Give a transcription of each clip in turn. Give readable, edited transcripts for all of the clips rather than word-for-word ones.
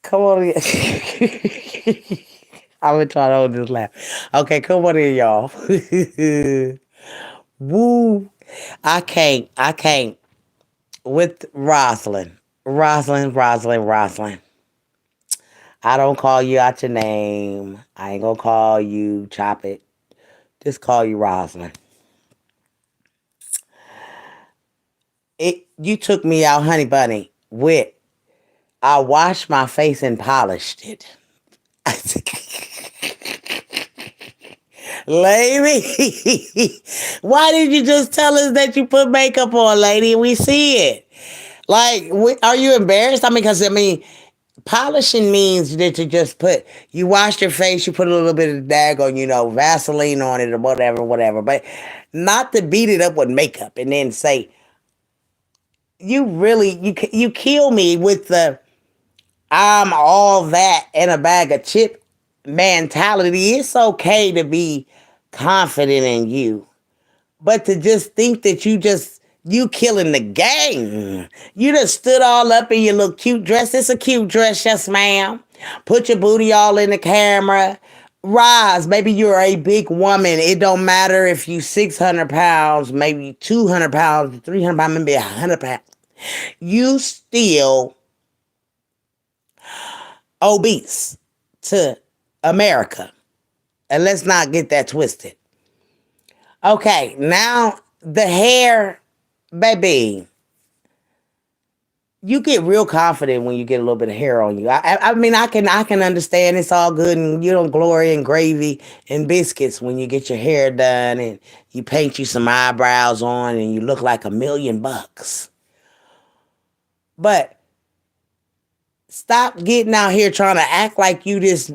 come on in. I'm gonna try to hold this laugh. Okay, come on in, y'all. Woo. I can't with Rosalind. Rosalind. I don't call you out your name. I ain't gonna call you Chop It. Just call you Rosalind. You took me out, honey bunny, with I washed my face and polished it. Lady, why did you just tell us that you put makeup on, lady? We see it. Like, are you embarrassed? I mean, polishing means that you wash your face, you put a little bit of daggone, Vaseline on it or whatever. But not to beat it up with makeup and then say, you kill me with the I'm all that in a bag of chip mentality. It's okay to be confident in you, but to just think that you killing the game. You just stood all up in your little cute dress. It's a cute dress, yes, ma'am. Put your booty all in the camera. Rise, maybe you're a big woman. It don't matter if you 600 pounds, maybe 200 pounds, 300 pounds, maybe 100 pounds. You still obese to America. And let's not get that twisted. Okay, now the hair, baby. You get real confident when you get a little bit of hair on you. I mean, I can understand it's all good and you don't glory in gravy and biscuits when you get your hair done and you paint you some eyebrows on and you look like $1,000,000. But stop getting out here trying to act like you this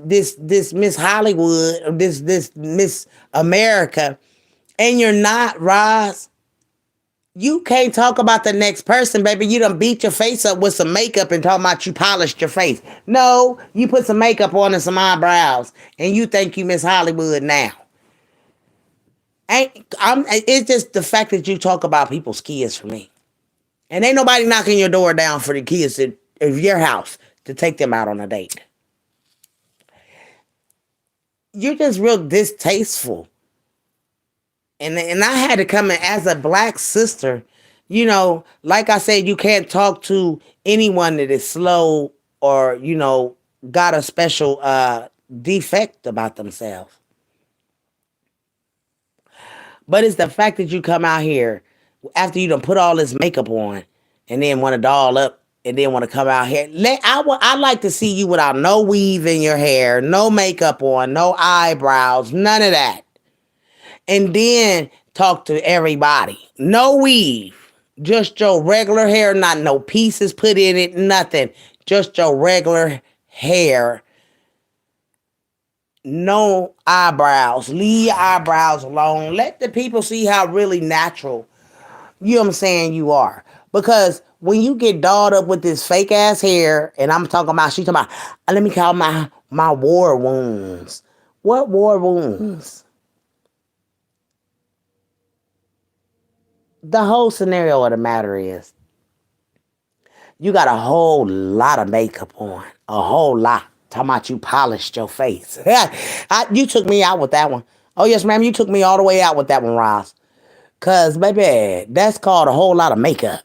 Miss Hollywood or this Miss America, and you're not, Roz. You can't talk about the next person, baby. You done beat your face up with some makeup and talking about you polished your face. No, you put some makeup on and some eyebrows, and you think you Miss Hollywood now. It's just the fact that you talk about people's kids for me. And ain't nobody knocking your door down for the kids of your house to take them out on a date. You're just real distasteful. And I had to come in as a black sister. Like I said, you can't talk to anyone that is slow or, got a special defect about themselves. But it's the fact that you come out here after you done put all this makeup on and then want to doll up and then want to come out here. I like to see you without no weave in your hair, no makeup on, no eyebrows, none of that. And then talk to everybody. No weave. Just your regular hair, not no pieces put in it, nothing. Just your regular hair. No eyebrows. Leave your eyebrows alone. Let the people see how really natural, you know what I'm saying, you are. Because when you get dolled up with this fake ass hair, and she's talking about, let me call my war wounds. What war wounds? The whole scenario of the matter is you got a whole lot of makeup on. A whole lot. Talking about you polished your face. You took me out with that one. Oh, yes, ma'am. You took me all the way out with that one, Ross. Because, baby, that's called a whole lot of makeup.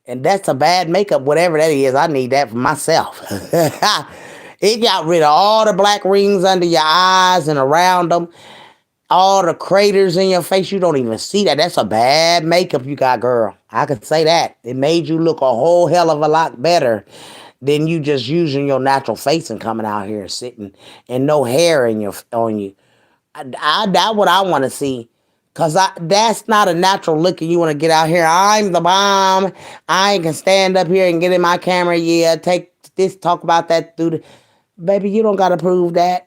And that's a bad makeup, whatever that is. I need that for myself. It got rid of all the black rings under your eyes and around them. All the craters in your face, you don't even see that. That's a bad makeup you got, girl. I could say that. It made you look a whole hell of a lot better than you just using your natural face and coming out here and sitting and no hair on you. That's what I want to see. Because that's not a natural look and you want to get out here. I'm the bomb. I can stand up here and get in my camera. Yeah, take this, talk about that. Baby, you don't got to prove that.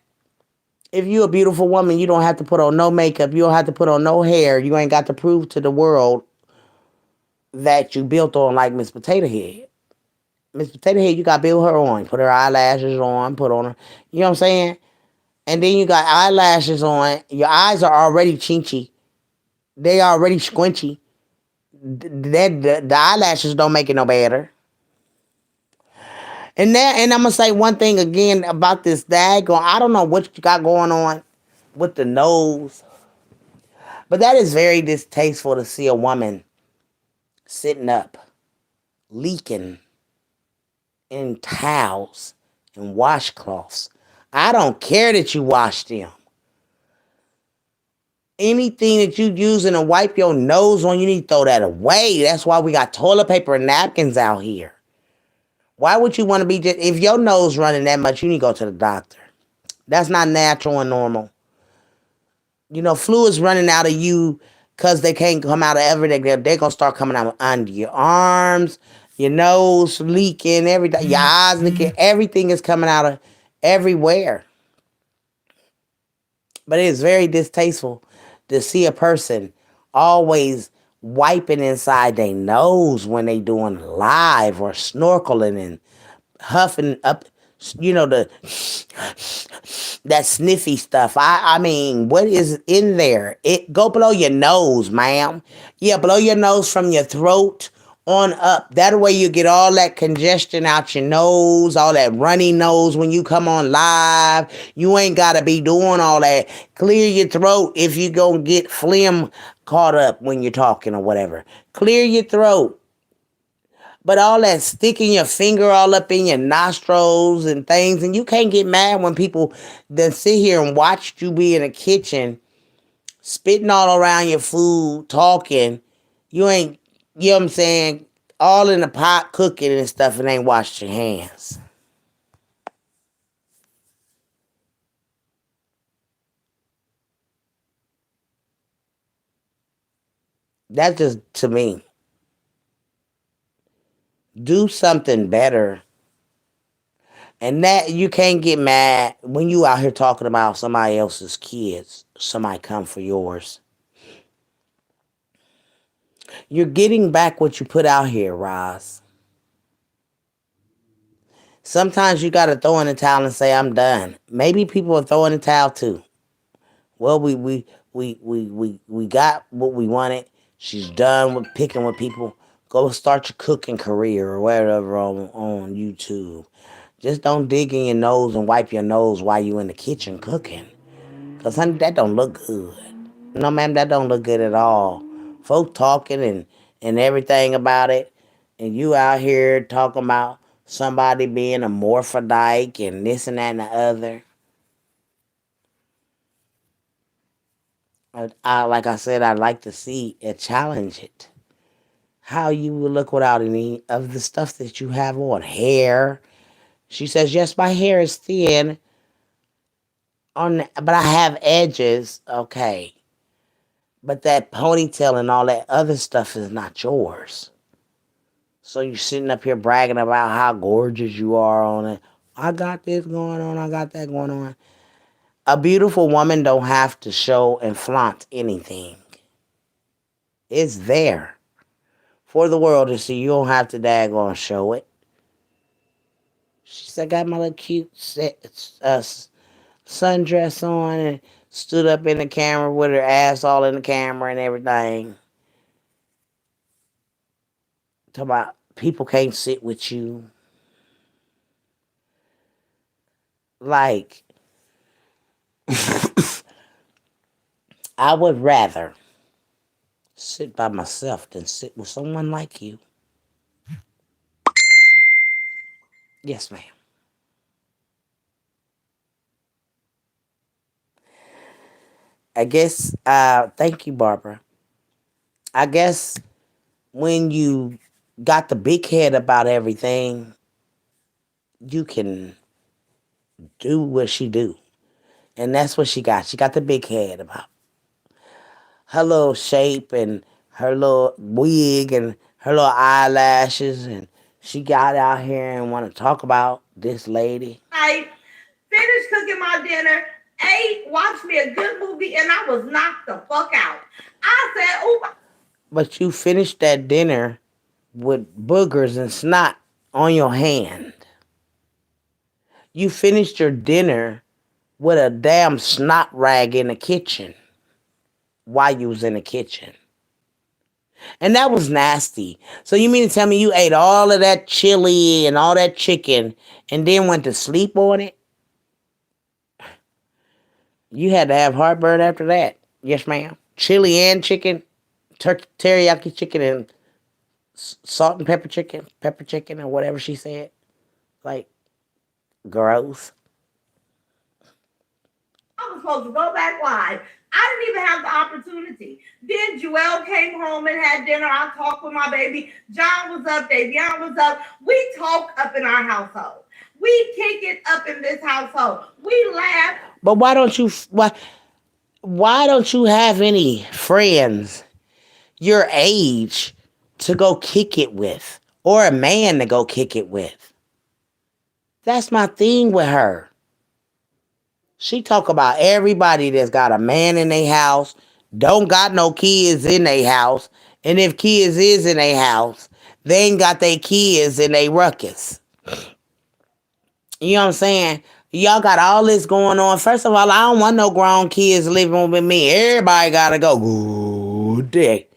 If you're a beautiful woman, you don't have to put on no makeup. You don't have to put on no hair. You ain't got to prove to the world that you built on like Miss Potato Head. Miss Potato Head, you got to build her on. Put her eyelashes on, put on her. You know what I'm saying? And then you got eyelashes on. Your eyes are already chinchy. They already squinchy. The eyelashes don't make it no better. And I'm gonna say one thing again about this daggone. I don't know what you got going on with the nose, but that is very distasteful to see a woman sitting up, leaking in towels and washcloths. I don't care that you wash them. Anything that you using to wipe your nose on, you need to throw that away. That's why we got toilet paper and napkins out here. Why would you want to be just, if your nose running that much, you need to go to the doctor. That's not natural and normal. You know, fluids running out of you because they can't come out of everything. They're going to start coming out under your arms, your nose leaking, everything, your eyes leaking. Everything is coming out of everywhere. But it is very distasteful to see a person always wiping inside their nose when they doing live or snorkeling and huffing up, the that sniffy stuff. I mean, what is in there? It go blow your nose, ma'am. Yeah, blow your nose from your throat on up. That way you get all that congestion out your nose, all that runny nose when you come on live. You ain't gotta be doing all that. Clear your throat if you gonna get phlegm caught up when you're talking or whatever. Clear your throat. But all that sticking your finger all up in your nostrils and things, and you can't get mad when people then sit here and watch you be in the kitchen, spitting all around your food, talking. You ain't, you know what I'm saying, all in the pot cooking and stuff and ain't washed your hands. That's just to me. Do something better. And that you can't get mad when you out here talking about somebody else's kids. Somebody come for yours. You're getting back what you put out here, Roz. Sometimes you gotta throw in the towel and say, I'm done. Maybe people are throwing the towel too. Well, we got what we wanted. She's done with picking with people. Go start your cooking career or whatever on YouTube. Just don't dig in your nose and wipe your nose while you in the kitchen cooking. Cause honey, that don't look good. No, ma'am, that don't look good at all. Folk talking and everything about it, and you out here talking about somebody being a morphodike and this and that and the other. Like I said, I'd like to see it challenge it. How you would look without any of the stuff that you have on. Hair. She says, yes, my hair is thin, but I have edges. Okay. But that ponytail and all that other stuff is not yours. So you sitting up here bragging about how gorgeous you are on it. I got this going on. I got that going on. A beautiful woman don't have to show and flaunt anything. It's there for the world to see. You don't have to daggone show it. She said, I got my little cute sundress on and stood up in the camera with her ass all in the camera and everything. Talk about people can't sit with you. Like, I would rather sit by myself than sit with someone like you. Yes, ma'am. I guess, thank you, Barbara. I guess when you got the big head about everything, you can do what she do. And that's what she got. She got the big head about her little shape and her little wig and her little eyelashes. And she got out here and want to talk about this lady. I finished cooking my dinner, ate, watched me a good movie, and I was knocked the fuck out. I said, oh. But you finished that dinner with boogers and snot on your hand. You finished your dinner with a damn snot rag in the kitchen while you was in the kitchen. And that was nasty. So you mean to tell me you ate all of that chili and all that chicken and then went to sleep on it? You had to have heartburn after that. Yes, ma'am. Chili and chicken, teriyaki chicken and salt and pepper chicken, or whatever she said. Like, gross. I was supposed to go back live. I didn't even have the opportunity. Then Joelle came home and had dinner. I talked with my baby. John was up. Davion was up. We talk up in our household. We kick it up in this household. We laugh. But why don't you have any friends your age to go kick it with, or a man to go kick it with? That's my thing with her. She talk about everybody that's got a man in their house, don't got no kids in their house, and if kids is in their house, they ain't got their kids in their ruckus. You know what I'm saying? Y'all got all this going on. First of all, I don't want no grown kids living with me. Everybody gotta go. Good day.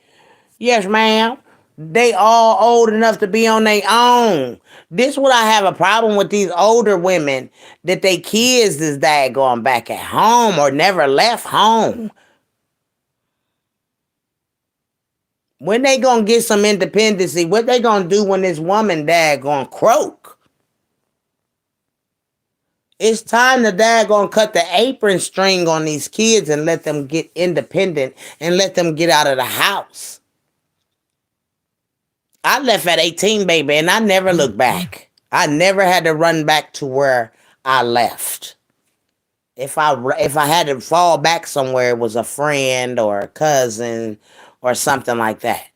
Yes, ma'am. They all old enough to be on their own. This what I have a problem with these older women, that they kids is going back at home or never left home. When they gonna get some independency? What they gonna do when this woman gonna croak? It's time the gonna cut the apron string on these kids and let them get independent and let them get out of the house. I left at 18, baby, and I never looked back. I never had to run back to where I left. If I had to fall back somewhere, it was a friend or a cousin or something like that.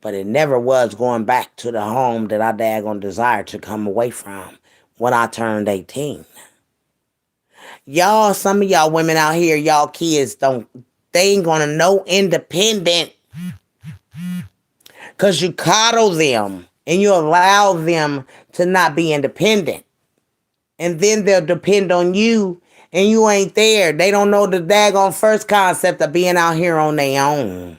But it never was going back to the home that I daggone desired to come away from when I turned 18. Y'all, some of y'all women out here, y'all kids they ain't gonna know independent. Because you coddle them and you allow them to not be independent. And then they'll depend on you and you ain't there. They don't know the daggone first concept of being out here on their own.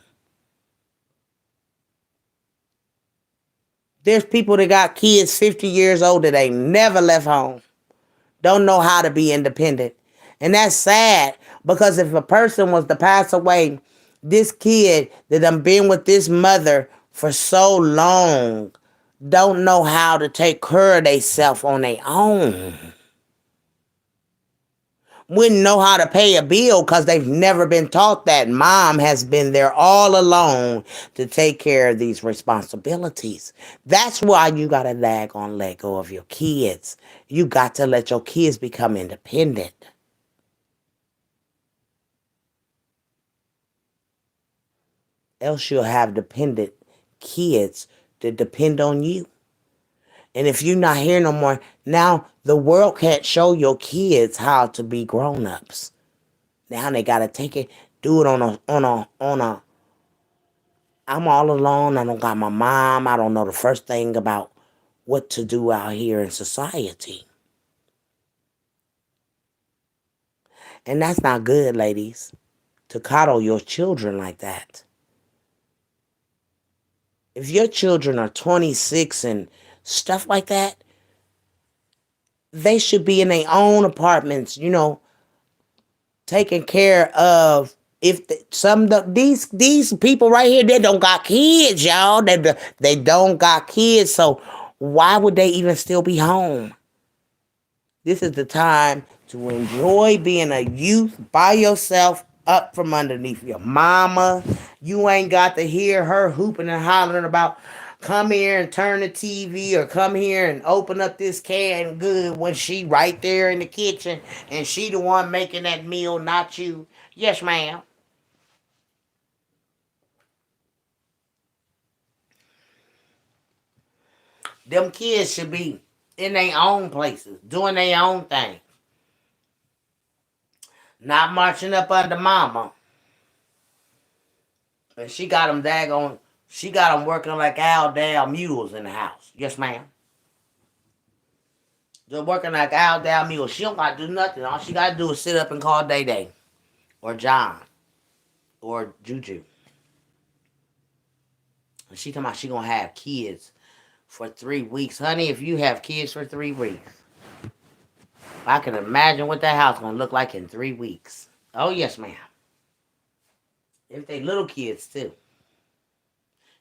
There's people that got kids 50 years old that ain't never left home. Don't know how to be independent. And that's sad, because if a person was to pass away, this kid that done been with this mother for so long don't know how to take care of themselves on their own. Wouldn't know how to pay a bill because they've never been taught that. Mom has been there all alone to take care of these responsibilities. That's why you got to let go of your kids. You got to let your kids become independent. Else you'll have dependent kids that depend on you. And if you're not here no more, now the world can't show your kids how to be grown-ups. Now they gotta take it, do it on a I'm all alone, I don't got my mom, I don't know the first thing about what to do out here in society. And that's not good, ladies, to coddle your children like that. If your children are 26 and stuff like that, they should be in their own apartments, taking care of. If these people right here, they don't got kids, y'all. They don't got kids, so why would they even still be home? This is the time to enjoy being a youth by yourself, up from underneath your mama. You ain't got to hear her hooping and hollering about come here and turn the TV or come here and open up this canned good when she right there in the kitchen and she the one making that meal, not you. Yes, ma'am. Them kids should be in their own places, doing their own thing. Not marching up under mama. And she got them working like Al mules in the house. Yes, ma'am. They're working like Al mules. She don't got to do nothing. All she got to do is sit up and call Day Day. Or John. Or Juju. She talking about she gonna have kids for 3 weeks. Honey, if you have kids for 3 weeks, I can imagine what that house gonna look like in 3 weeks. Oh yes, ma'am. If they little kids too.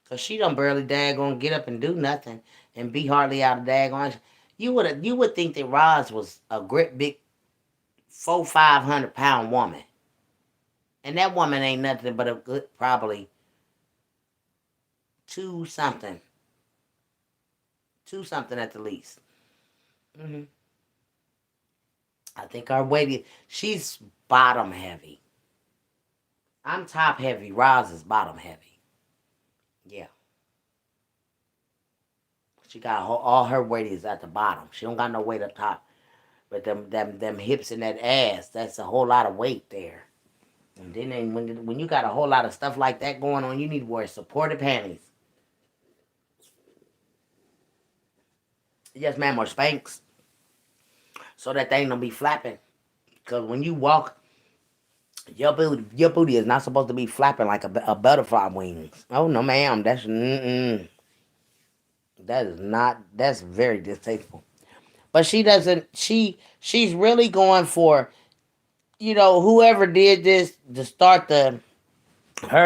Cause she don't barely daggone get up and do nothing and be hardly out of daggone. You would think that Roz was a great big 400-500 pound woman. And that woman ain't nothing but a good probably two something. Two something at the least. hmm I think our weight she's bottom heavy. I'm top heavy. Roz is bottom heavy. Yeah. She got all her weight is at the bottom. She don't got no weight up top. But them hips and that ass, that's a whole lot of weight there. And then when you got a whole lot of stuff like that going on, you need to wear supportive panties. Yes, ma'am, or Spanx. So that thing don't be flapping. Because when you walk, your booty is not supposed to be flapping like a butterfly wings. Oh, no, ma'am. That is not, that's very distasteful. But she doesn't, she's really going for, whoever did this to start her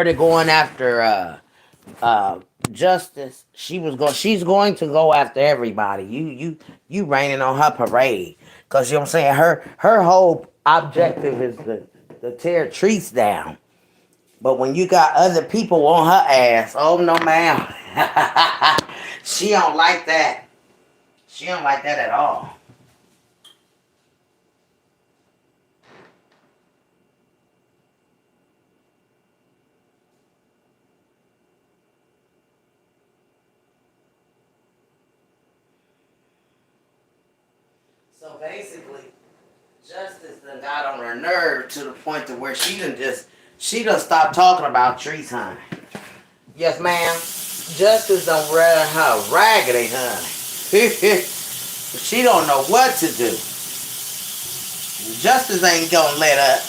to going after, uh, Justice. She's going to go after everybody. You raining on her parade. Cause you know what I'm saying? Her whole objective is to tear trees down. But when you got other people on her ass, oh no ma'am. She don't like that. She don't like that at all. So basically, Justice done got on her nerve to the point to where she done stopped talking about trees, honey. Yes, ma'am. Justice done run her raggedy, honey. She don't know what to do. Justice ain't gonna let up.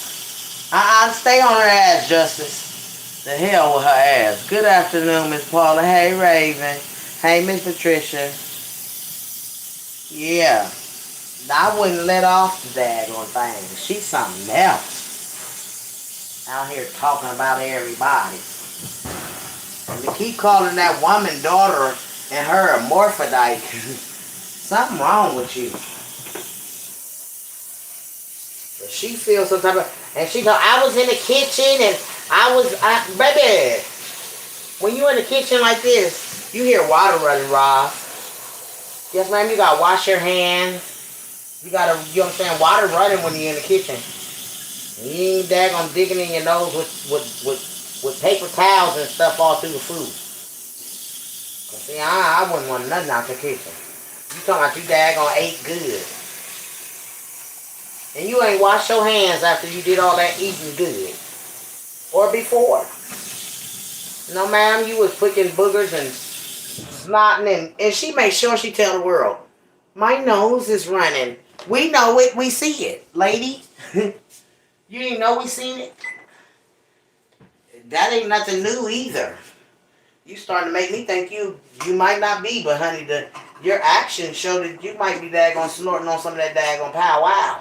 Stay on her ass, Justice. The hell with her ass. Good afternoon, Miss Paula. Hey, Raven. Hey, Miss Patricia. Yeah. I wouldn't let off the daggone thing. She's something else. Out here talking about everybody. And to keep calling that woman daughter and her a morphodite. Something wrong with you. But she feels some type of... And she thought, I was in the kitchen and baby, when you in the kitchen like this, you hear water running, Rob. Yes, ma'am, you gotta wash your hands. You gotta, you know what I'm saying, water running when you're in the kitchen. You ain't daggone digging in your nose with paper towels and stuff all through the food. Cause see, I wouldn't want nothing out the kitchen. You talking about you daggone ate good. And you ain't washed your hands after you did all that eating good. Or before. No, ma'am, you was picking boogers and snotting and she made sure she tell the world, my nose is running. We know it, we see it, lady. You didn't know we seen it? That ain't nothing new either. You starting to make me think you might not be, but honey, your actions show that you might be daggone snorting on some of that daggone powwow.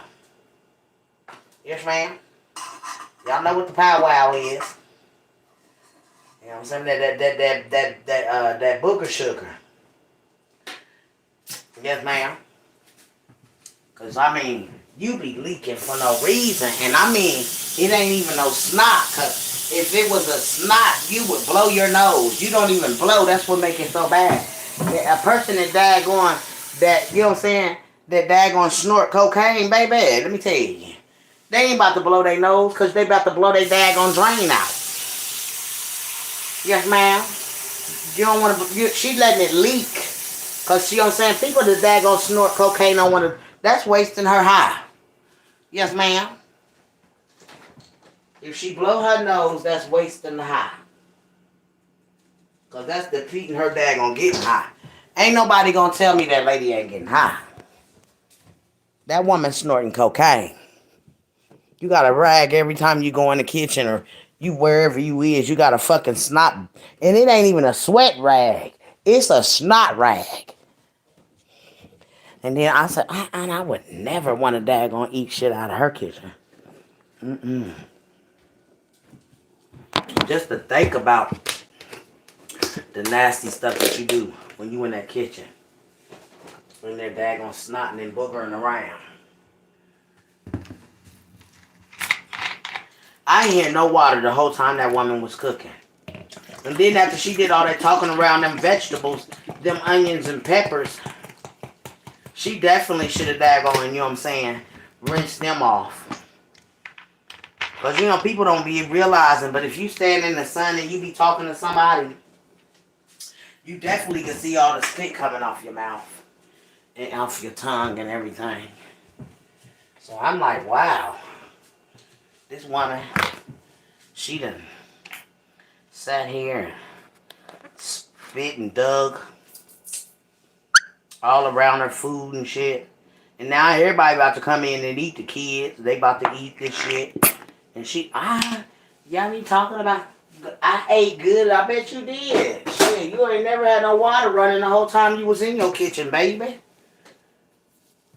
Yes, ma'am. Y'all know what the powwow is. You know what I'm saying? That booger sugar. Yes, ma'am. Cause I mean, you be leaking for no reason, and I mean, it ain't even no snot. Cause if it was a snot, you would blow your nose. You don't even blow. That's what make it so bad. A person that daggone, that you know what I'm saying, that daggone snort cocaine, baby. Let me tell you, they ain't about to blow their nose, cause they about to blow their daggone drain out. Yes, ma'am. You don't want to. She letting it leak. Cause you know what I'm saying, people that daggone snort cocaine don't want to. That's wasting her high. Yes, ma'am. If she blow her nose, that's wasting the high. Because that's defeating her daggone getting high. Ain't nobody gonna tell me that lady ain't getting high. That woman snorting cocaine. You got to rag every time you go in the kitchen or You wherever you is, you got a fucking snot, and it ain't even a sweat rag. It's a snot rag. And then I said, I would never want to daggone eat shit out of her kitchen. Just to think about the nasty stuff that you do when you in that kitchen. When they're daggone snotting and boogering around. I ain't hear no water the whole time that woman was cooking. And then after she did all that talking around them vegetables, them onions and peppers, she definitely should have daggone, you know what I'm saying, rinsed them off. Because, you know, people don't be realizing, but if you stand in the sun and you be talking to somebody, you definitely can see all the spit coming off your mouth and off your tongue and everything. So I'm like, wow. This woman, she done sat here and spit and dug all around her food and shit. And now everybody about to come in and eat the kids. They about to eat this shit. And she, y'all be talking about, I ate good. I bet you did. Shit, you ain't never had no water running the whole time you was in your kitchen, baby.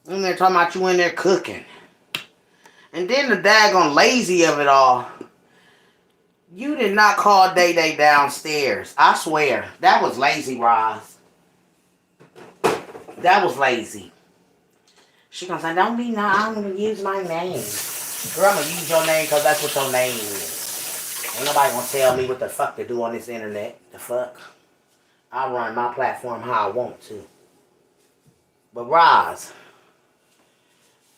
And they're talking about you in there cooking. And then the daggone lazy of it all. You did not call Day Day downstairs. I swear. That was lazy, Roz. That was lazy. She gonna say, don't be not, I'm gonna use my name. Girl, I'm gonna use your name because that's what your name is. Ain't nobody gonna tell me what the fuck to do on this internet. The fuck? I run my platform how I want to. But Roz,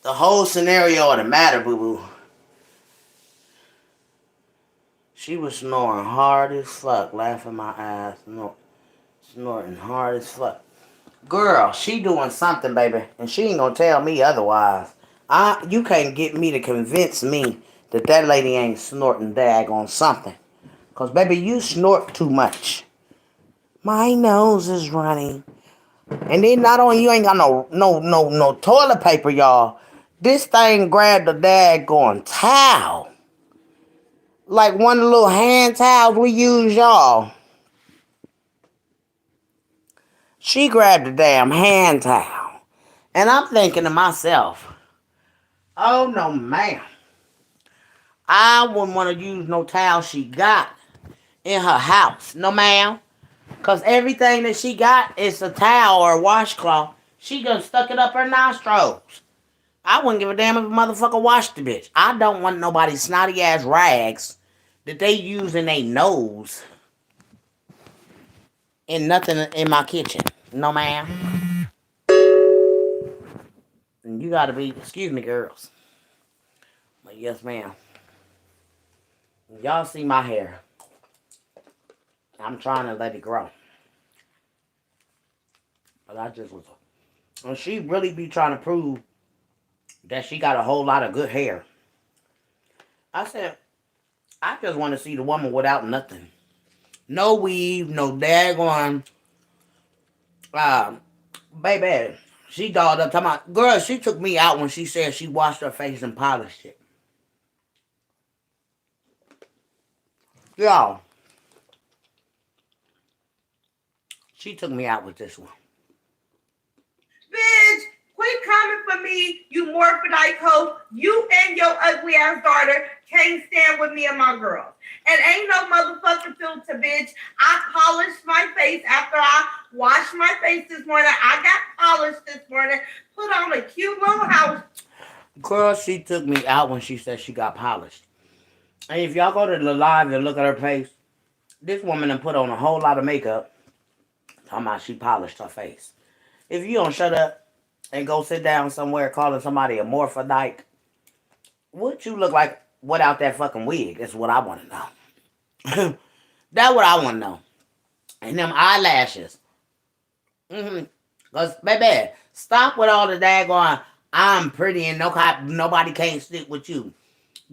the whole scenario of the matter, boo-boo, she was snoring hard as fuck, laughing my ass, snorting hard as fuck. Girl, she doing something, baby, and she ain't gonna tell me otherwise. You can't get me to convince me that that lady ain't snorting daggone something. Cause baby, you snort too much. My nose is running. And then not only you ain't got no toilet paper, y'all. This thing grabbed the daggone towel. Like one of the little hand towels we use, y'all. She grabbed the damn hand towel. And I'm thinking to myself, oh no ma'am. I wouldn't want to use no towel she got in her house. No ma'am. Because everything that she got is a towel or a washcloth. She just stuck it up her nostrils. I wouldn't give a damn if a motherfucker washed the bitch. I don't want nobody snotty ass rags that they use in their nose and nothing in my kitchen. No ma'am. And you gotta be, excuse me girls. But yes ma'am. Y'all see my hair. I'm trying to let it grow. But I just was, and she really be trying to prove that she got a whole lot of good hair. I said, I just want to see the woman without nothing. No weave, no daggone. Baby, she dolled up talking about, girl, she took me out when she said she washed her face and polished it. Y'all, she took me out with this one. Bitch, quit coming for me, you morphodite hoe. You and your ugly ass daughter can't stand with me and my girls. And ain't no motherfucking filter, bitch. I polished my face after I washed my face this morning. I got polished this morning. Put on a cute little house. Girl, she took me out when she said she got polished. And if y'all go to the live and look at her face, this woman done put on a whole lot of makeup. Talking about she polished her face. If you don't shut up and go sit down somewhere calling somebody a morphodite, what you look like without that fucking wig? That's what I want to know. That's what I want to know. And them eyelashes. Because, baby, stop with all the daggone, I'm pretty and nobody can't sit with you.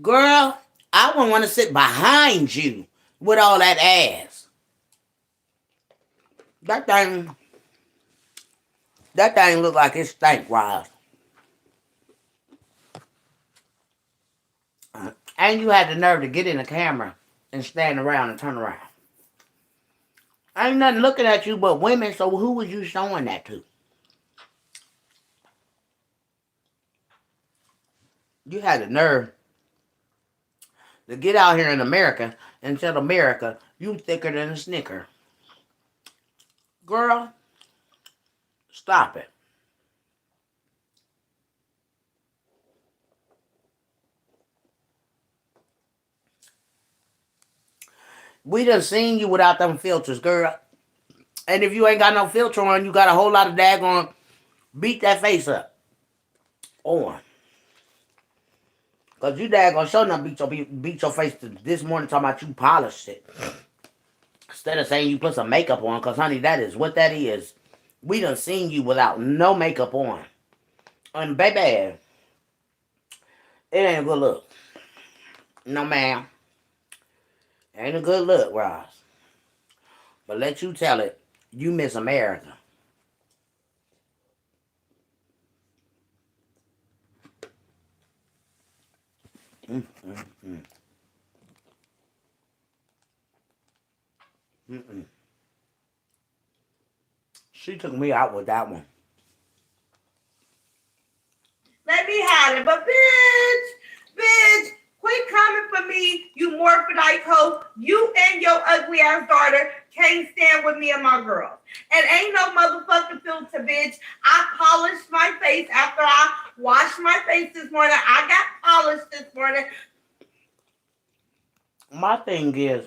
Girl, I wouldn't want to sit behind you with all that ass. That thing look like it stank, Roz. And you had the nerve to get in the camera and stand around and turn around. Ain't nothing looking at you but women, so who was you showing that to? You had the nerve to get out here in America and tell America you thicker than a Snicker. Girl, stop it. We done seen you without them filters, girl. And if you ain't got no filter on, you got a whole lot of daggone beat that face up on. Because you daggone sure enough beat your face this morning talking about you polished it. Instead of saying you put some makeup on, because honey, that is what that is. We done seen you without no makeup on. And baby, it ain't a good look. No, ma'am. Ain't a good look, Ross. But let you tell it, you miss America. Mm, mm, mm. Mm-mm. She took me out with that one. Let me have it. But bitch, quit coming for me, you morphodite hoe. You and your ugly ass daughter can't stand with me and my girls. And ain't no motherfucking filter, bitch. I polished my face after I washed my face this morning. I got polished this morning. My thing is,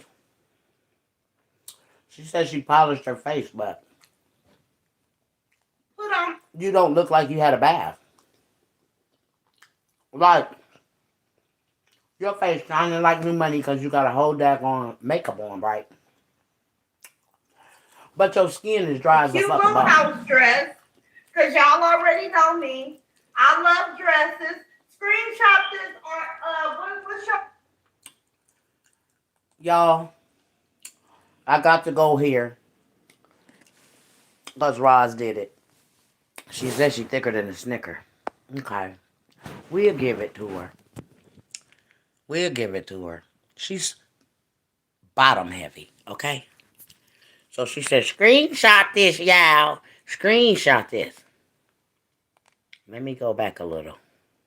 she said she polished her face, but put on. You don't look like you had a bath. Like, your face shining like new money because you got a whole daggone makeup on, right? But your skin is dry as a fucking bone. bone. House dress, because y'all already know me. I love dresses. Screenshot this or what's your... Y'all, I got to go here because Roz did it. She said she's thicker than a Snicker. Okay. We'll give it to her. We'll give it to her. She's bottom heavy, okay? So she said, screenshot this, y'all. Screenshot this. Let me go back a little.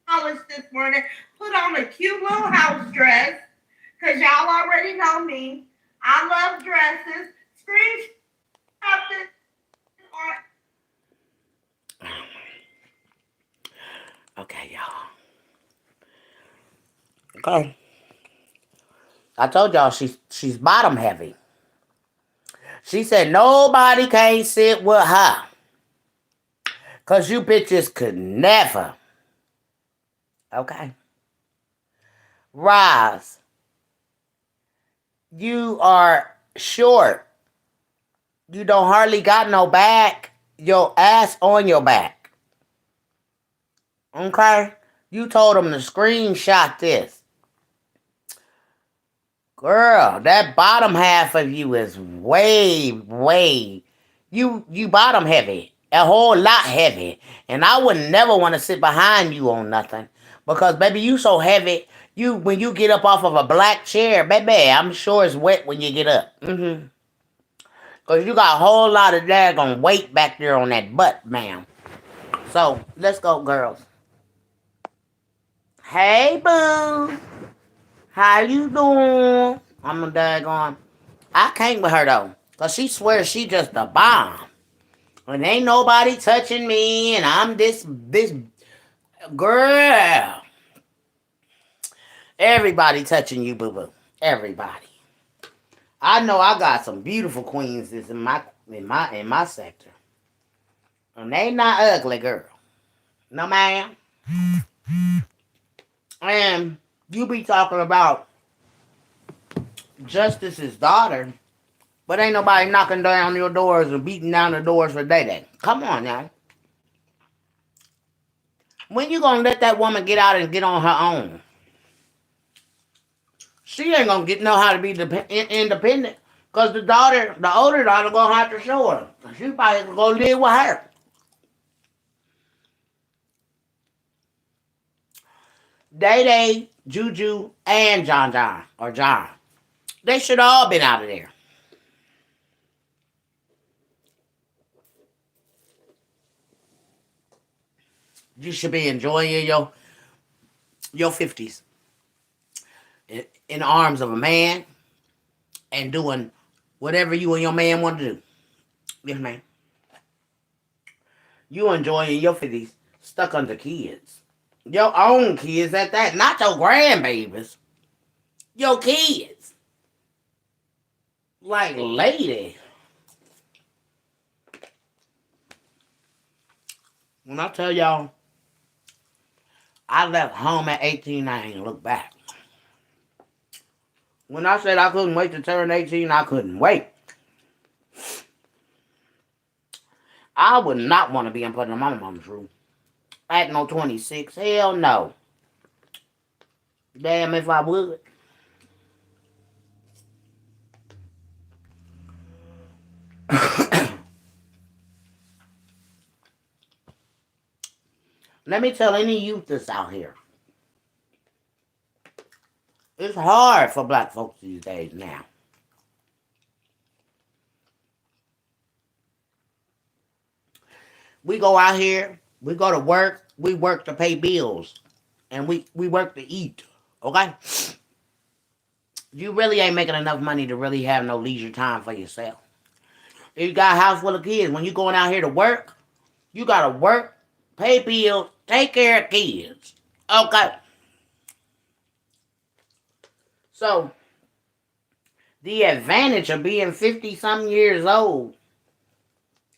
Polished this morning. Put on a cute little house dress. Because y'all already know me. I love dresses. Screenshot this. Okay, y'all. Okay. I told y'all she's bottom heavy. She said nobody can't sit with her. Because you bitches could never. Okay. Roz, you are short. You don't hardly got no back. Your ass on your back. Okay? You told them to screenshot this. Girl, that bottom half of you is way. You bottom heavy. A whole lot heavy. And I would never want to sit behind you on nothing. Because, baby, you so heavy. When you get up off of a black chair, baby, I'm sure it's wet when you get up. Mm-hmm. Because you got a whole lot of daggone weight back there on that butt, ma'am. So, let's go, girls. Hey, boo. How you doing? I'm a daggone. I can't with her, though. Because she swears she just a bomb. And ain't nobody touching me, and I'm this girl. Everybody touching you, boo-boo. Everybody. I know I got some beautiful queens in my sector. And they not ugly, girl. No, ma'am. And you be talking about Justice's daughter, but ain't nobody knocking down your doors and beating down the doors for Day. Come on now. When you gonna let that woman get out and get on her own? She ain't gonna know how to be independent. Because the older daughter, gonna have to show her. She probably gonna live with her. Day, Juju, and John, or John. They should have all been out of there. You should be enjoying your 50s in the arms of a man and doing whatever you and your man want to do. Yes, man. You enjoying your 50s stuck under kids. Your own kids at that, not your grandbabies. Your kids. Like, lady. When I tell y'all, I left home at 18, I ain't look back. When I said I couldn't wait to turn 18, I couldn't wait. I would not want to be in front of my mom's room. At no 26. Hell no. Damn if I would. Let me tell any youth that's out here. It's hard for black folks these days now. We go out here, we go to work, we work to pay bills, and we work to eat. Okay? You really ain't making enough money to really have no leisure time for yourself. If you got a house full of kids, when you going out here to work, you gotta work, pay bills, take care of kids. Okay? So, the advantage of being 50-something years old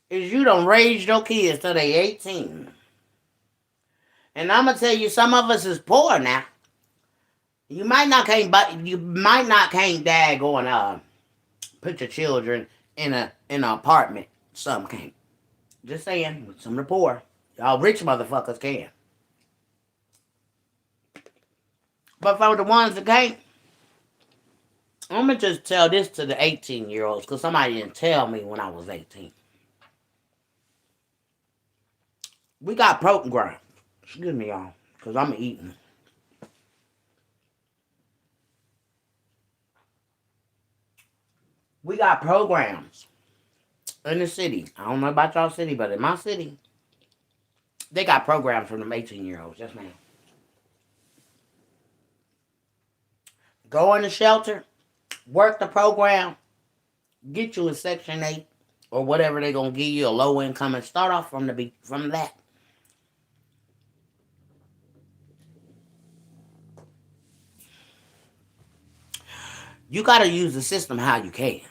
is you don't raise your kids till they 18. And I'm gonna tell you, some of us is poor now. You might not can't daggone put your children in an apartment. Some can't. Just saying, some of the poor. Y'all rich motherfuckers can. But for the ones that can't, I'm gonna just tell this to the 18-year-olds, because somebody didn't tell me when I was 18. We got programs. Excuse me, y'all, because I'm eating. We got programs in the city. I don't know about y'all city, but in my city, they got programs for them 18-year-olds. Yes, ma'am. Go in the shelter, work the program, get you a Section 8 or whatever they're going to give you, a low income, and start off from that. You got to use the system how you can.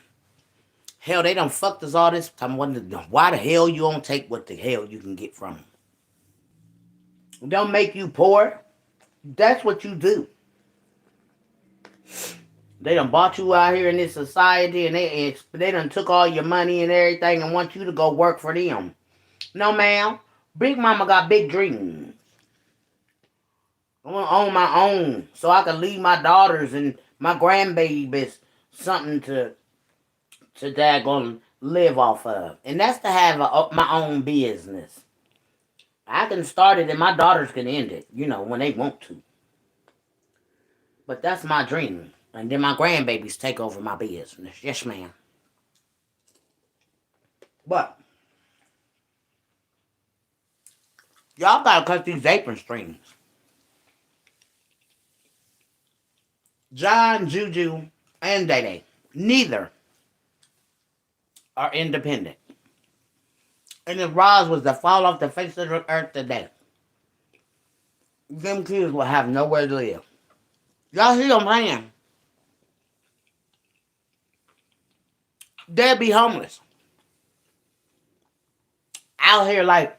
Hell, they done fucked us all this time. Why the hell you don't take what the hell you can get from them? Don't make you poor. That's what you do. They done bought you out here in this society, and they done took all your money and everything and want you to go work for them. No, ma'am. Big Mama got big dreams. I want to own my own so I can leave my daughters and my grandbabies something to daggone live off of. And that's to have my own business. I can start it and my daughters can end it, when they want to. But that's my dream. And then my grandbabies take over my business. Yes, ma'am. But y'all gotta cut these apron strings. John, Juju, and Day Day, neither are independent. And if Roz was to fall off the face of the earth today, them kids will have nowhere to live. Y'all see what I'm saying? They'll be homeless. Out here like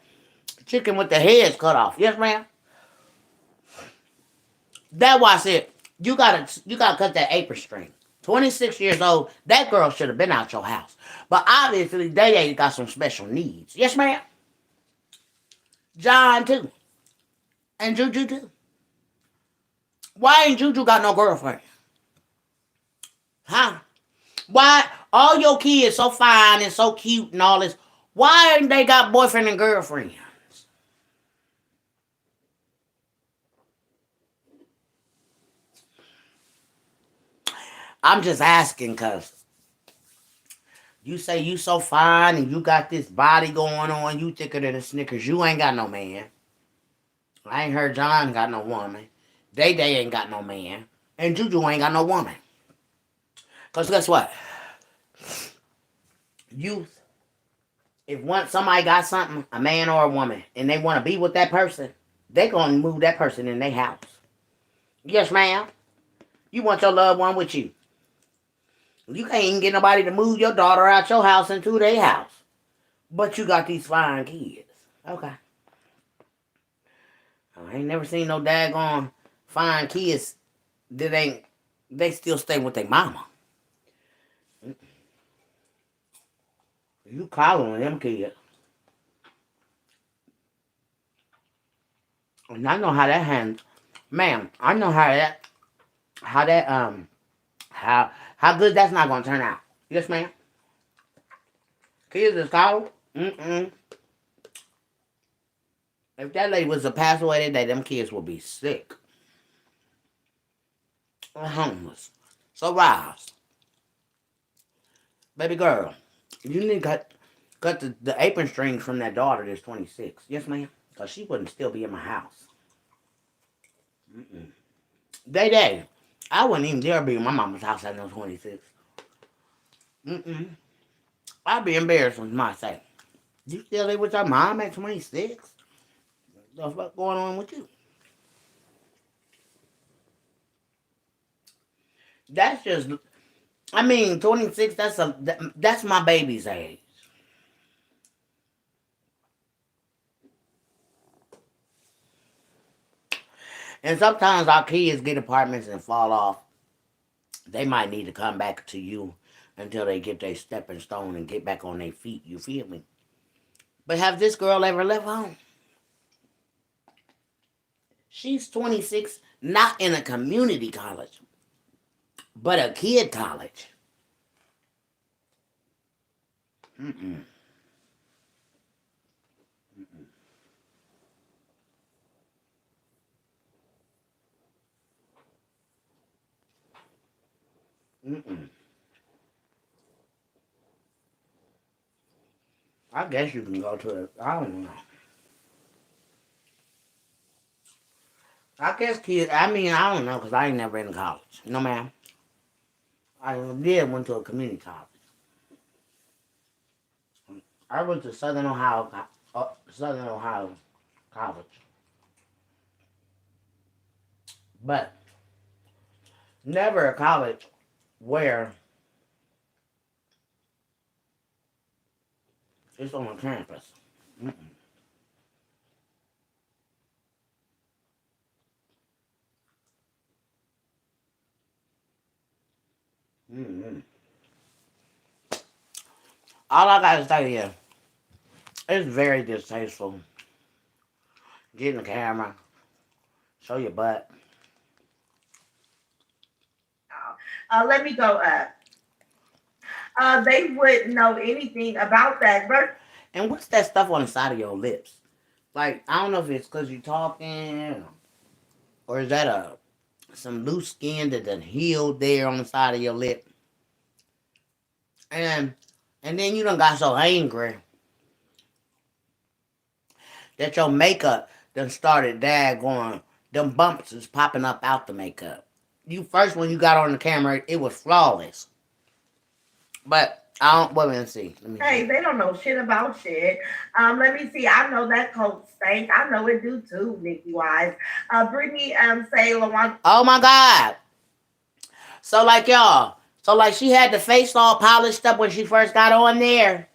chicken with the heads cut off. Yes, ma'am? That's why I said, you gotta cut that apron string. 26 years old, that girl should have been out your house. But obviously, they ain't got some special needs. Yes, ma'am? John, too. And Juju, too. Why ain't Juju got no girlfriend? Huh? Why all your kids so fine and so cute and all this, why ain't they got boyfriend and girlfriends? I'm just asking because you say you so fine and you got this body going on, you thicker than a Snickers. You ain't got no man. I ain't heard John got no woman. Day ain't got no man. And Juju ain't got no woman. Because guess what? Youth, if once somebody got something, a man or a woman, and they want to be with that person, they going to move that person in their house. Yes, ma'am. You want your loved one with you. You can't even get nobody to move your daughter out your house into their house. But you got these fine kids. Okay. I ain't never seen no daggone fine kids that ain't, they still stay with their mama. You coddling them kids. And I know how that handles. Ma'am, I know how good that's not gonna turn out. Yes, ma'am. Kids is coddled. Mm-mm. If that lady was to pass away today, them kids would be sick. Or homeless. So rise. Baby girl, you need to cut the apron strings from that daughter that's 26. Yes, ma'am? Because she wouldn't still be in my house. Mm-mm. Day. I wouldn't even dare be in my mama's house at no 26. Mm-mm. I'd be embarrassed with myself. You still live with your mom at 26? What the fuck going on with you? That's just, I mean, 26, that's my baby's age. And sometimes our kids get apartments and fall off. They might need to come back to you until they get their stepping stone and get back on their feet. You feel me? But have this girl ever left home? She's 26, not in a community college, but a kid college. Mm-mm. Mm-mm. I guess you can go to it. I don't know. I guess kids, I mean, I don't know because I ain't never in college. No, ma'am. I did went to a community college. I went to Southern Ohio College. But never a college where it's on a campus. Mm-mm. Mm-mm. All I gotta say is, it's very distasteful. Get in the camera, show your butt. Let me go up. They wouldn't know anything about that. And what's that stuff on the side of your lips? Like, I don't know if it's because you're talking, or is that some loose skin that done healed there on the side of your lip. And then you done got so angry that your makeup done started going, them bumps is popping up out the makeup. You first, when you got on the camera, it was flawless. But I don't, wait a minute, see. Let me Hey, see. they don't know shit about shit. Let me see. I know that coat stank. I know it do too, Nikki Wise. Brittany say LaWanda. Oh my God. So like y'all, so like she had the face all polished up when she first got on there.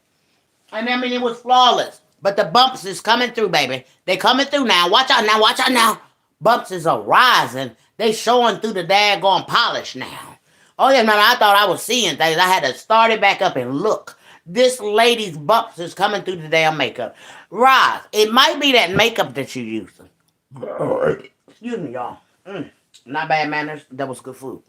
And I mean it was flawless. But the bumps is coming through, baby. They coming through now. Watch out now, watch out now. Bumps is arising. They showing through the daggone polish now. Oh yeah, man, I thought I was seeing things. I had to start it back up and look. This lady's bumps is coming through the damn makeup. Roz, it might be that makeup that you're using. Excuse me, y'all. Not bad manners. That was good food.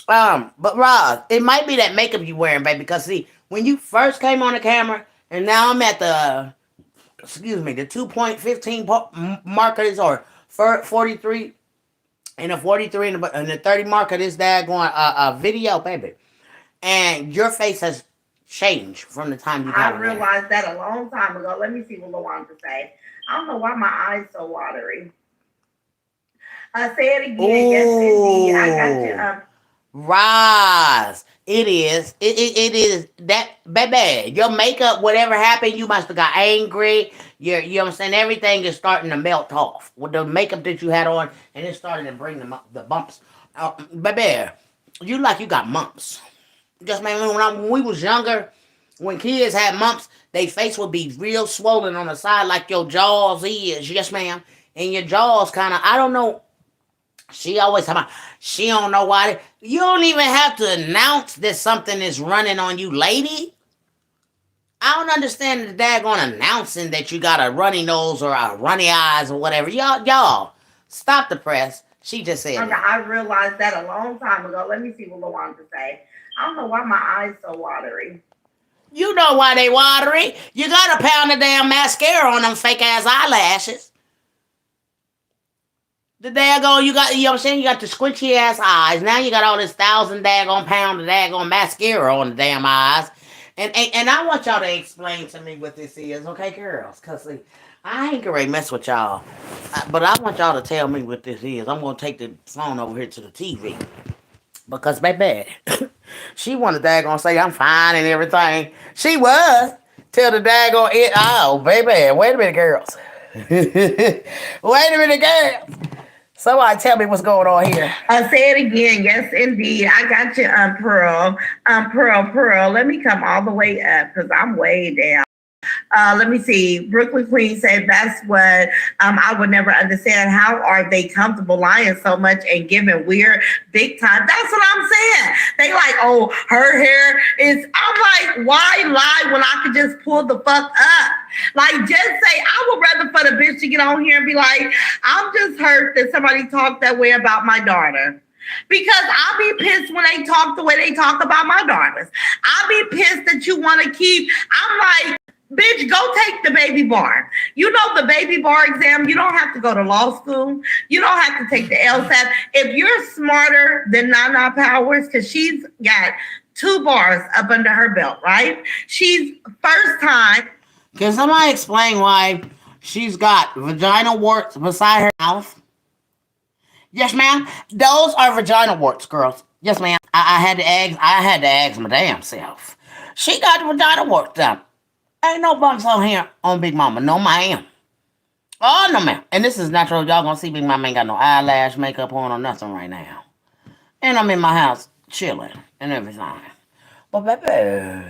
But Roz, it might be that makeup you wearing, baby. Because see, when you first came on the camera, and now I'm at the, excuse me, the 2.15 markers or 43. and the 43 and the 30 mark of this daggone video, baby. And your face has changed from the time you I got on there. realized that a long time ago. Let me see what LaWanda say. I don't know why my eyes so watery. Say it again. Yes, indeed. I got you. Ooh. Rise. It is. It is that baby. Your makeup, whatever happened, you must have got angry. You know what I'm saying? Everything is starting to melt off with the makeup that you had on, and it's starting to bring the bumps. Baby, you like you got mumps. Just man, when we was younger, when kids had mumps, their face would be real swollen on the side like your jaws is. Yes, ma'am. And your jaws kind of, I don't know. She always talking about she don't know why. You don't even have to announce that something is running on you, lady. I don't understand the daggone announcing that you got a runny nose or a runny eyes or whatever. Y'all, stop the press. She just said Okay, that. I realized that a long time ago. Let me see what LaWanda say. I don't know why my eyes so watery. You know why they watery. You got a pound of damn mascara on them fake ass eyelashes. The daggone, you got, you know what I'm saying? You got the squinty ass eyes. Now you got all this 1,000 pound of daggone mascara on the damn eyes. And I want y'all to explain to me what this is, okay, girls? Because I ain't gonna mess with y'all. But I want y'all to tell me what this is. I'm gonna take the phone over here to the TV. Because, baby, she wanted to daggone say I'm fine and everything. She was. Till the daggone it. Oh, baby. Wait a minute, girls. Wait a minute, girls. Somebody tell me what's going on here. Say it again. Yes, indeed. I got you, Pearl. Pearl. Let me come all the way up because I'm way down. Let me see. Brooklyn Queen said that's what I would never understand. How are they comfortable lying so much and giving weird big time? That's what I'm saying. They like, oh, her hair is. I'm like, why lie when I could just pull the fuck up? Like, just say, I would rather for the bitch to get on here and be like, I'm just hurt that somebody talked that way about my daughter. Because I'll be pissed when they talk the way they talk about my daughters. I'll be pissed that you want to keep. I'm like, bitch, go take the baby bar. You know the baby bar exam, you don't have to go to law school. You don't have to take the LSAT. If you're smarter than Nana Powers, because she's got 2 bars up under her belt, right? She's first time. Can somebody explain why she's got vagina warts beside her mouth? Yes, ma'am. Those are vagina warts, girls. Yes, ma'am. I had to ask. I had to ask my damn self. She got vagina warts done. Ain't no bumps on here on Big Mama. No, ma'am. Oh, no, ma'am. And this is natural. Y'all gonna see Big Mama ain't got no eyelash makeup on or nothing right now. And I'm in my house chilling and everything. But, baby,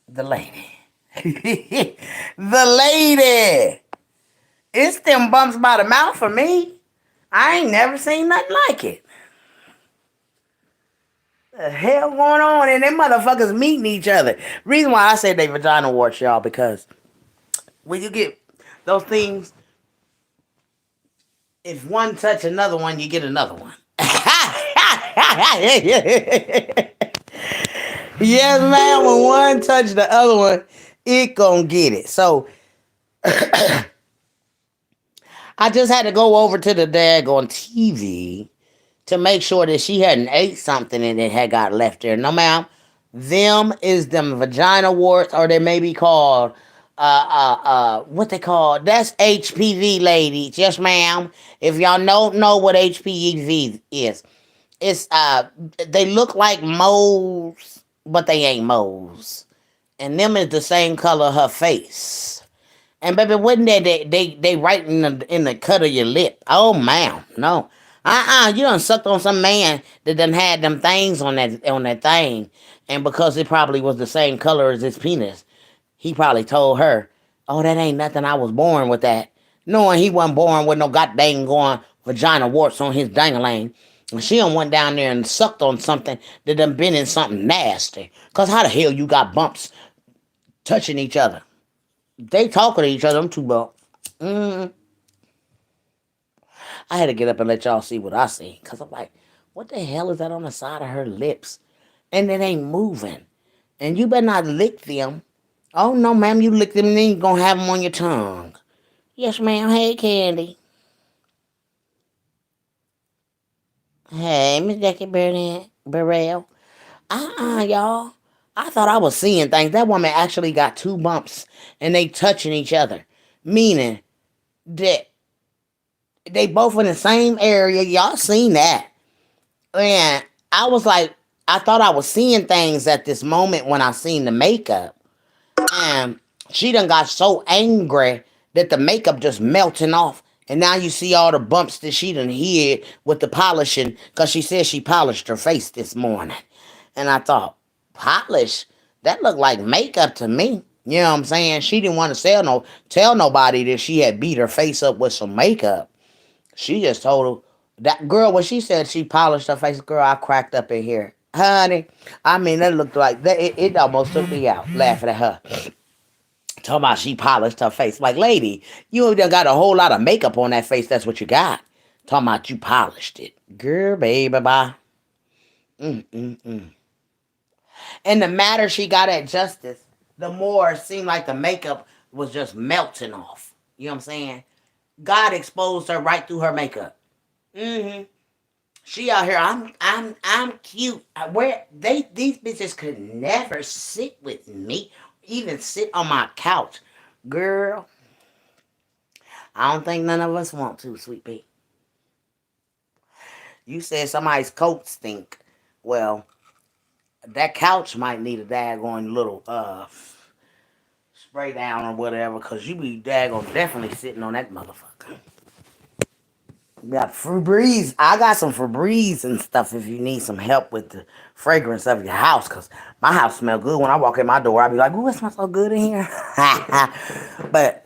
the lady. The lady. It's them bumps by the mouth for me. I ain't never seen nothing like it. The hell going on? And them motherfuckers meeting each other. Reason why I say they vagina warts, y'all, because when you get those things, if one touch another one, you get another one. Yes, man. When one touch the other one, it gonna get it. So I just had to go over to the daggone TV to make sure that she hadn't ate something and it had got left there. No, ma'am. Them is them vagina warts, or they may be called what they call, that's HPV, ladies. Yes, ma'am. If y'all don't know what HPV is, it's they look like moles, but they ain't moles. And them is the same color her face. And baby, wasn't that they right in the cut of your lip? Oh, ma'am, no. You done sucked on some man that done had them things on that thing, and because it probably was the same color as his penis, he probably told her, "Oh, that ain't nothing. I was born with that," knowing he wasn't born with no goddamn going vagina warts on his dangling. And she done went down there and sucked on something that done been in something nasty. Cause how the hell you got bumps touching each other? They talking to each other. I'm too bump. I had to get up and let y'all see what I see. Because I'm like, what the hell is that on the side of her lips? And it ain't moving. And you better not lick them. Oh, no, ma'am, you lick them and then you're going to have them on your tongue. Yes, ma'am. Hey, Candy. Hey, Miss Jackie Burrell. Y'all. I thought I was seeing things. That woman actually got two bumps and they touching each other. Meaning that they both in the same area. Y'all seen that. And I was like, I thought I was seeing things at this moment when I seen the makeup. And she done got so angry that the makeup just melting off. And now you see all the bumps that she done hid with the polishing because she said she polished her face this morning. And I thought, polish? That looked like makeup to me. You know what I'm saying? She didn't want to tell nobody that she had beat her face up with some makeup. She just told her that girl when she said she polished her face, girl, I cracked up in here. Honey, I mean that looked like that it almost took me out laughing at her. Talking about she polished her face. Like, lady, you done got a whole lot of makeup on that face. That's what you got. Talking about you polished it. Girl, baby, bye. Mm-mm-mm. And the madder she got at Justice, the more it seemed like the makeup was just melting off. You know what I'm saying? God exposed her right through her makeup. Mm-hmm. She out here. I'm cute. Where these bitches could never sit with me, even sit on my couch, girl. I don't think none of us want to, sweet pea. You said somebody's coat stink. Well, that couch might need a daggone little spray down or whatever, cause you be daggone definitely sitting on that motherfucker. You got Febreze. I got some Febreze and stuff if you need some help with the fragrance of your house, cause my house smell good. When I walk in my door, I be like, "Ooh, it smells so good in here." But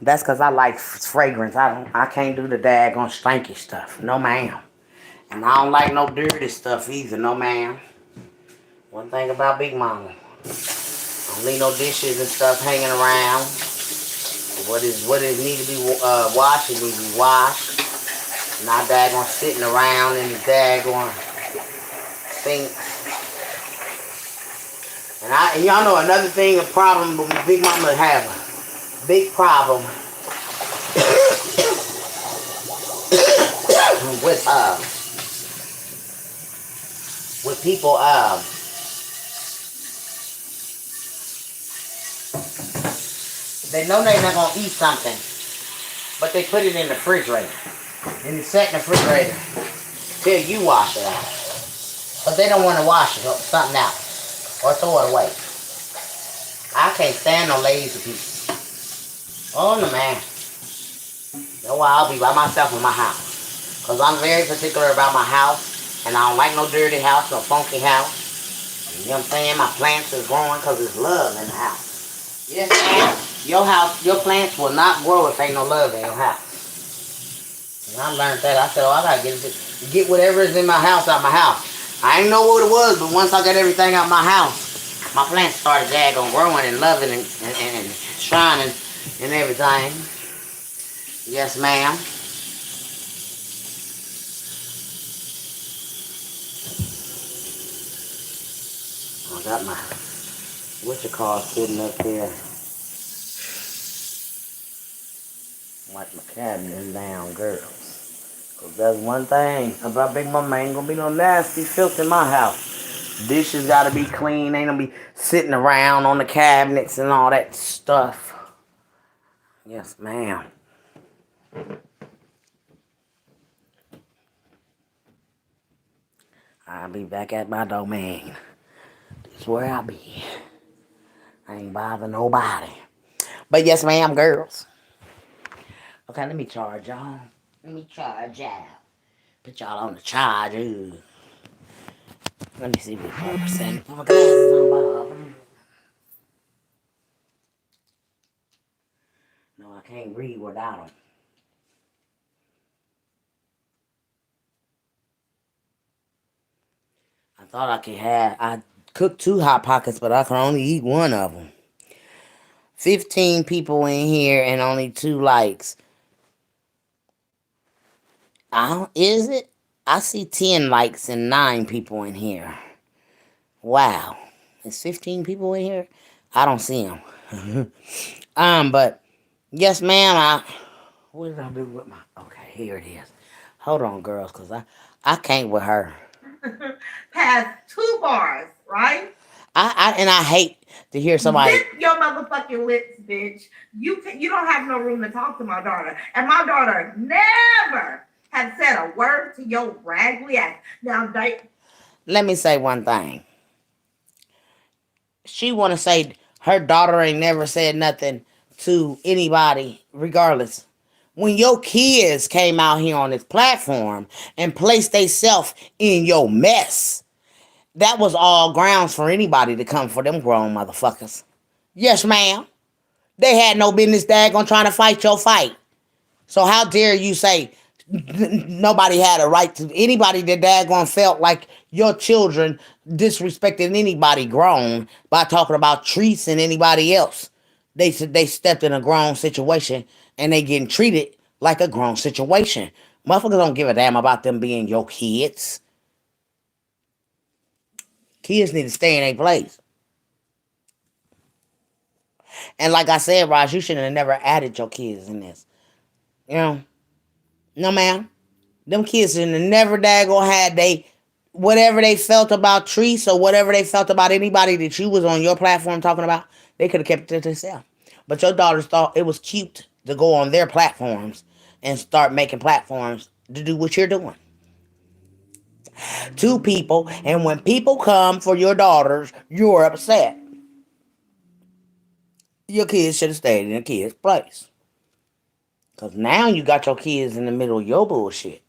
that's cause I like fragrance. I can't do the daggone stanky stuff. No ma'am. And I don't like no dirty stuff either, no ma'am. One thing about Big Mama, I don't leave no dishes and stuff hanging around. What is need to be washed, it need to be washed. Not daggone sitting around in the daggone thing. And y'all know another thing, a problem Big Mama have a big problem with people they know they're not gonna eat something, but they put it in the refrigerator. And it's set in the refrigerator till you wash it out. But they don't want to wash it, something out or throw it away. I can't stand no lazy people. Oh no man. That's why I'll be by myself in my house. Because I'm very particular about my house. And I don't like no dirty house, no funky house. You know what I'm saying? My plants is growing because there's love in the house. Yes, ma'am. Your house, your plants will not grow if ain't no love in your house. And I learned that. I said, oh, I gotta get whatever is in my house out my house. I didn't know what it was, but once I got everything out my house, my plants started daggone growing and loving and shining and everything. Yes, ma'am. I got my sitting up there. Wipe my cabinet down, girls. Cause that's one thing about Big Mama, ain't gonna be no nasty filth in my house. Dishes gotta be clean, ain't gonna be sitting around on the cabinets and all that stuff. Yes, ma'am. I'll be back at my domain. That's where I'll be. I ain't bothering nobody. But yes, ma'am, girls. Okay, let me charge y'all. Let me charge y'all. Put y'all on the charge. Ooh. Let me see what Barbara said. Put my glasses on, Bob. No, I can't read without them. I thought I cooked 2 Hot Pockets, but I can only eat one of them. 15 people in here and only 2 likes. Is it? I see 10 likes and 9 people in here. Wow. There's 15 people in here? I don't see them. But yes, ma'am, what did I do with my, okay, here it is. Hold on, girls, because I can't with her. Past 2 bars, right? I hate to hear somebody. Zip your motherfucking lips, bitch. You don't have no room to talk to my daughter. And my daughter never have said a word to your raggedy ass. Now they Let me say one thing. She want to say her daughter ain't never said nothing to anybody, regardless. When your kids came out here on this platform and placed themselves in your mess, that was all grounds for anybody to come for them grown motherfuckers. Yes, ma'am. They had no business daggone trying to fight your fight. So how dare you say nobody had a right to anybody that daggone felt like your children disrespected anybody grown by talking about treats and anybody else. They said they stepped in a grown situation and they getting treated like a grown situation. Motherfuckers don't give a damn about them being your kids. Kids need to stay in their place. And like I said, Raj, you should have never added your kids in this. You know? No, ma'am. Them kids should have never daggone had they whatever they felt about Treese or whatever they felt about anybody that you was on your platform talking about, they could have kept it to themselves. But your daughters thought it was cute to go on their platforms and start making platforms to do what you're doing to people. And when people come for your daughters, you're upset. Your kids should have stayed in the kids' place. Because now you got your kids in the middle of your bullshit.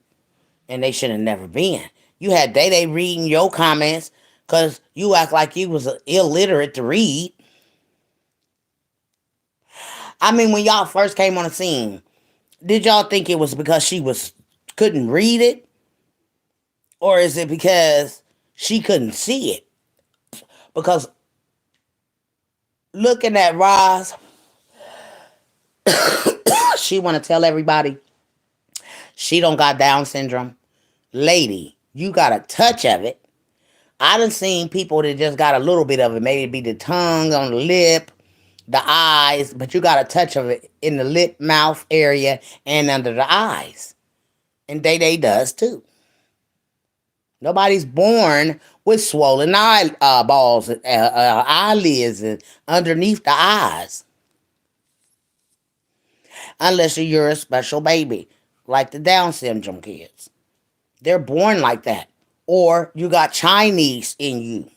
And they should have never been. You had Day Day reading your comments because you act like you was illiterate to read. I mean, when y'all first came on the scene, did y'all think it was because she was couldn't read it? Or is it because she couldn't see it? Because looking at Roz, she want to tell everybody she don't got Down syndrome. Lady, you got a touch of it. I done seen people that just got a little bit of it. Maybe it be the tongue on the lip, the eyes, but you got a touch of it in the lip, mouth area, and under the eyes. And Day does too. Nobody's born with swollen eyeballs, eyelids, and underneath the eyes. Unless you're a special baby, like the Down syndrome kids. They're born like that. Or you got Chinese in you.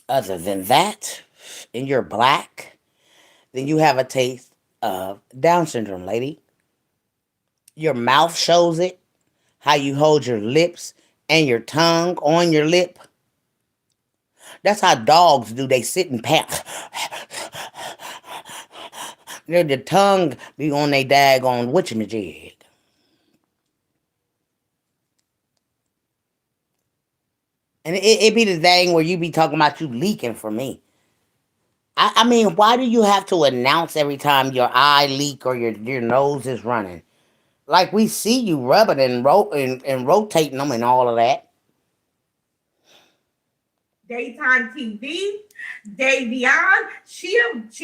Other than that, and you're black, then you have a taste of Down syndrome, lady. Your mouth shows it, how you hold your lips and your tongue on your lip. That's how dogs do. They sit and pant. The tongue be on their daggone whatchamajig. And it be the thing where you be talking about you leaking for me. I mean, why do you have to announce every time your eye leak or your nose is running? Like we see you rubbing and rotating them and all of that. daytime TV, Davion, she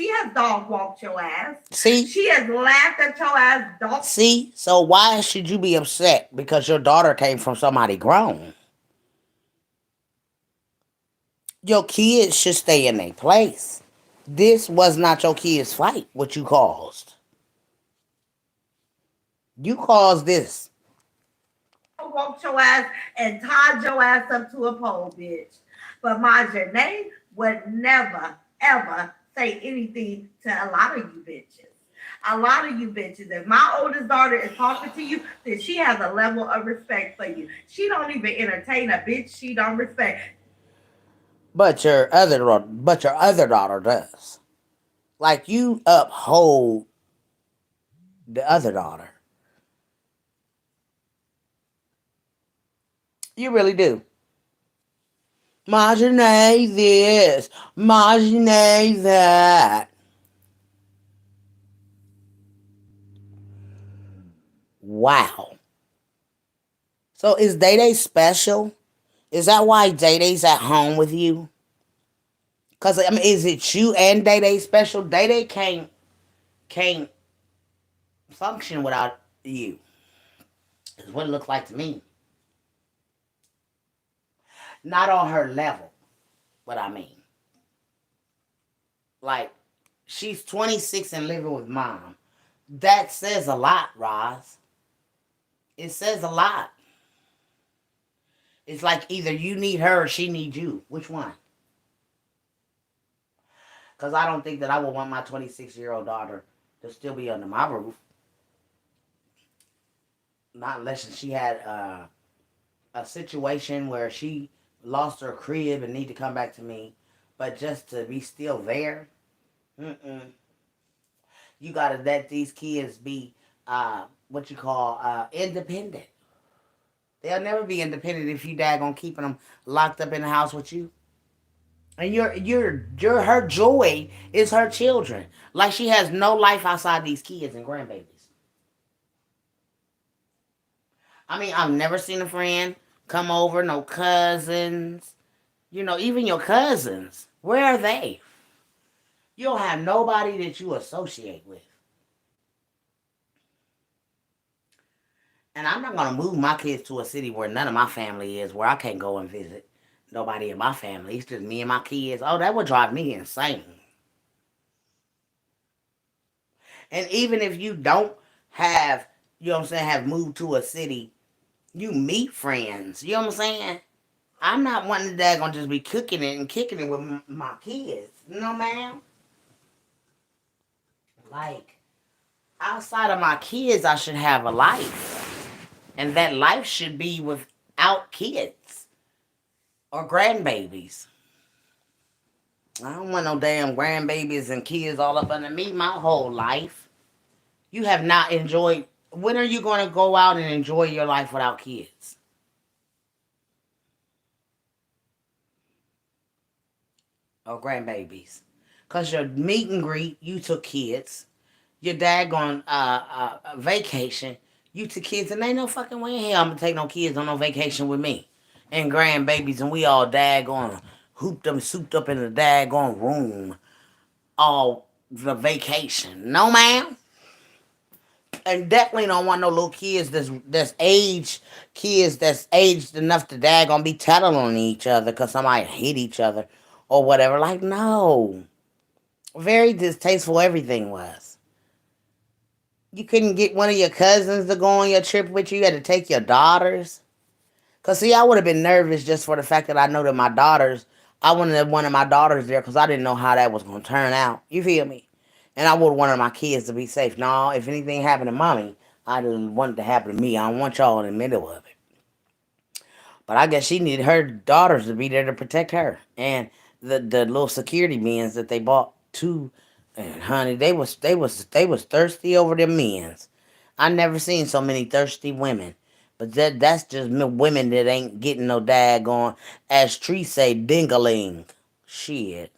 has dog walked your ass. See? She has laughed at your ass, dog. See? So why should you be upset because your daughter came from somebody grown? Your kids should stay in their place. This was not your kid's fight, what you caused. You caused this. Walked your ass and tied your ass up to a pole, bitch. But my Janae would never, ever say anything to a lot of you bitches. A lot of you bitches. If my oldest daughter is talking to you, then she has a level of respect for you. She don't even entertain a bitch she don't respect. But your other daughter does. Like you uphold the other daughter. You really do. Marginate this, marginate that. Wow. So is Day Day special? Is that why Day Day's at home with you? Cause I mean, is it you and Day Day special? Day Day can't function without you. Is what it looks like to me. Not on her level, what I mean. Like, she's 26 and living with mom. That says a lot, Roz. It says a lot. It's like either you need her or she needs you. Which one? Because I don't think that I would want my 26-year-old daughter to still be under my roof. Not unless she had a situation where she lost her crib and need to come back to me. But just to be still there, you got to let these kids be what you call independent. They'll never be independent if you daggone keeping them locked up in the house with you. And her joy is her children. Like she has no life outside these kids and grandbabies. I mean, I've never seen a friend come over, no cousins. You know, even your cousins. Where are they? You don't have nobody that you associate with. And I'm not going to move my kids to a city where none of my family is, where I can't go and visit nobody in my family. It's just me and my kids. Oh, that would drive me insane. And even if you don't have, you know what I'm saying, have moved to a city, you meet friends. You know what I'm saying? I'm not wanting that gonna just be cooking it and kicking it with my kids. No, ma'am. Like, outside of my kids, I should have a life. And that life should be without kids or grandbabies. I don't want no damn grandbabies and kids all up under me my whole life. You have not enjoyed. When are you going to go out and enjoy your life without kids? Or grandbabies? Because your meet and greet, you took kids. Your dad on vacation, you took kids. And ain't no fucking way in hell I'm going to take no kids on no vacation with me. And grandbabies, and we all daggone hooped them, souped up in the daggone room all the vacation. No, ma'am. And definitely don't want no little kids that's aged enough to daggone be telling on each other because somebody hit each other or whatever. Like, no. Very distasteful everything was. You couldn't get one of your cousins to go on your trip with you. You had to take your daughters. Because, see, I would have been nervous just for the fact that I know that my daughters, I wanted to have one of my daughters there because I didn't know how that was going to turn out. You feel me? And I would want my kids to be safe. No, if anything happened to mommy, I didn't want it to happen to me. I don't want y'all in the middle of it. But I guess she needed her daughters to be there to protect her. And the little security men's that they bought too. And honey, they was thirsty over them men's. I never seen so many thirsty women. But that's just women that ain't getting no daggone, as Tree say, dingaling. Shit.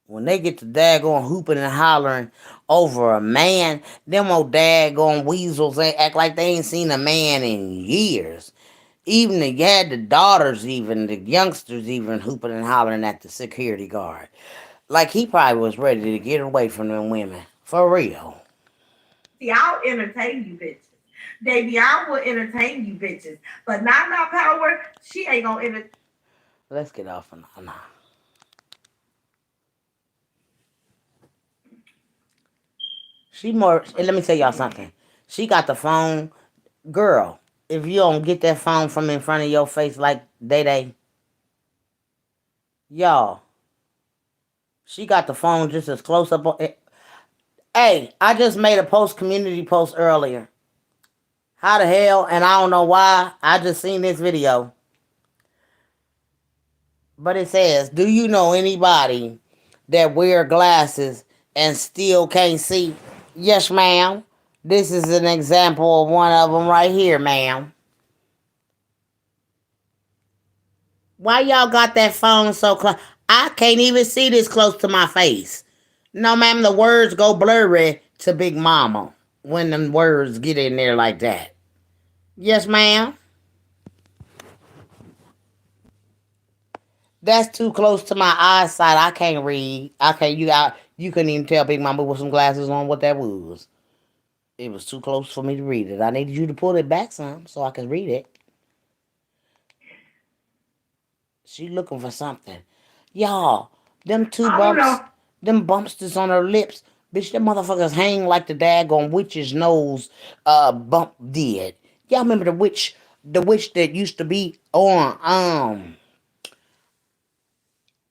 When they get to daggone hooping and hollering over a man, them old daggone weasels ain't act like they ain't seen a man in years. Even you had the daughters, even the youngsters, even hooping and hollering at the security guard. Like he probably was ready to get away from them women. For real. See, I'll entertain you bitches. Baby, I will entertain you bitches. But not my power, she ain't gonna entertain. Let's get off on that. She more, and let me tell y'all something. She got the phone. Girl, if you don't get that phone from in front of your face like Day, y'all, she got the phone just as close up on it. Hey, I just made a community post earlier. How the hell, and I don't know why, I just seen this video. But it says, do you know anybody that wear glasses and still can't see? Yes, ma'am. This is an example of one of them right here, ma'am. Why y'all got that phone so close? I can't even see this close to my face. No, ma'am, the words go blurry to Big Mama when them words get in there like that. Yes, ma'am. That's too close to my eyesight. I can't read. I can't. You couldn't even tell Big Mama with some glasses on what that was. It was too close for me to read it. I needed you to pull it back some so I could read it. She looking for something. Y'all, them two I don't know. bumps, them bumps that's on her lips, bitch, them motherfuckers hang like the daggone witch's nose bump did. Y'all remember the witch that used to be on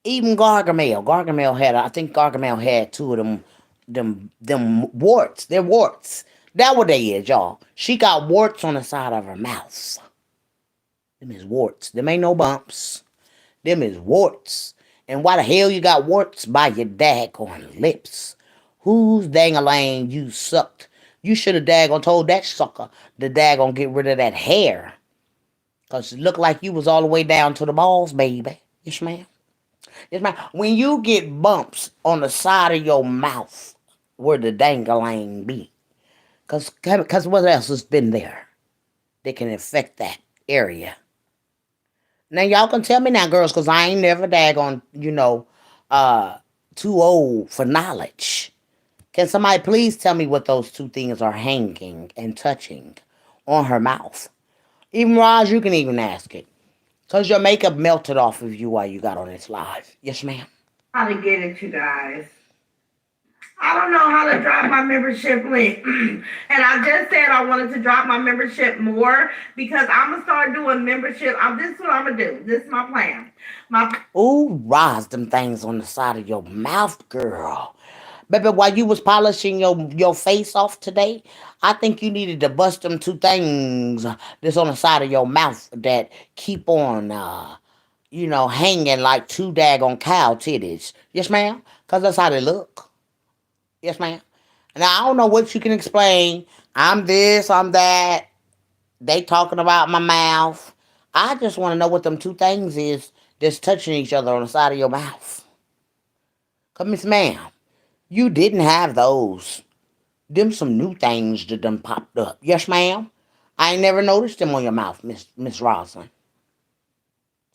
even Gargamel. Gargamel had, I think Gargamel had two of them warts. They're warts. That what they is, y'all. She got warts on the side of her mouth. Them is warts. Them ain't no bumps. Them is warts. And why the hell you got warts by your daggone lips? Whose dang-a-lang you sucked? You should have daggone told that sucker to daggone get rid of that hair. Because it looked like you was all the way down to the balls, baby. Yes, ma'am. Yes, ma'am. When you get bumps on the side of your mouth where the dang-a-lang be, because what else has been there that can affect that area? Now y'all can tell me now, girls, because I ain't never daggone, uh, too old for knowledge. Can somebody please tell me what those two things are hanging and touching on her mouth? Even Roz, you can even ask it. Because your makeup melted off of you while you got on this live. Yes, ma'am. How to get it, you guys. I don't know how to drop my membership link. And I just said I wanted to drop my membership more because I'm going to start doing membership. This is what I'm going to do. This is my plan. Ooh, Roz, them things on the side of your mouth, girl. Baby, while you was polishing your face off today, I think you needed to bust them two things that's on the side of your mouth that keep on, hanging like two daggone cow titties. Yes, ma'am? Because that's how they look. Yes, ma'am. Now, I don't know what you can explain. I'm this, I'm that. They talking about my mouth. I just want to know what them two things is that's touching each other on the side of your mouth. Because, Miss Ma'am, you didn't have those. Them some new things that done popped up. Yes, ma'am? I ain't never noticed them on your mouth, Miss Roslyn.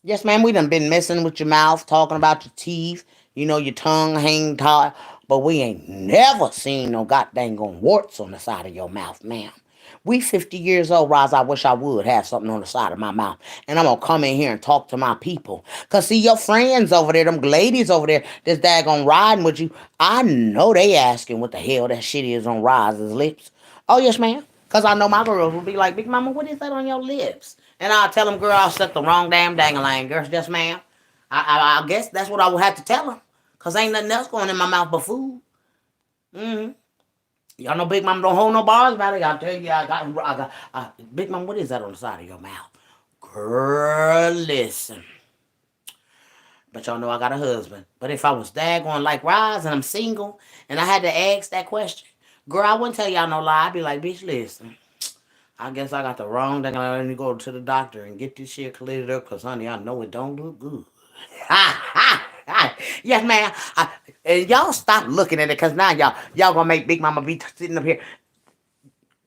Yes, ma'am, we done been messing with your mouth, talking about your teeth, your tongue hang tight, but we ain't never seen no goddamn warts on the side of your mouth, ma'am. We 50 years old, Roz. I wish I would have something on the side of my mouth. And I'm going to come in here and talk to my people. Because, see, your friends over there, them ladies over there that's daggone riding with you, I know they asking what the hell that shit is on Roz's lips. Oh, yes, ma'am. Because I know my girls will be like, Big Mama, what is that on your lips? And I'll tell them, girl, I stuck the wrong damn dangling, girl. Yes, ma'am. I guess that's what I would have to tell them. Because ain't nothing else going in my mouth but food. Mm-hmm. Y'all know Big Mama don't hold no bars about it. I'll tell you, Big Mama, what is that on the side of your mouth? Girl, listen. But y'all know I got a husband. But if I was daggone like Roz and I'm single and I had to ask that question, girl, I wouldn't tell y'all no lie. I'd be like, bitch, listen. I guess I got the wrong thing. I need to go to the doctor and get this shit cleared up because, honey, I know it don't look good. Ha, ha, ha. Yes, ma'am. And y'all stop looking at it because now y'all going to make Big Mama be sitting up here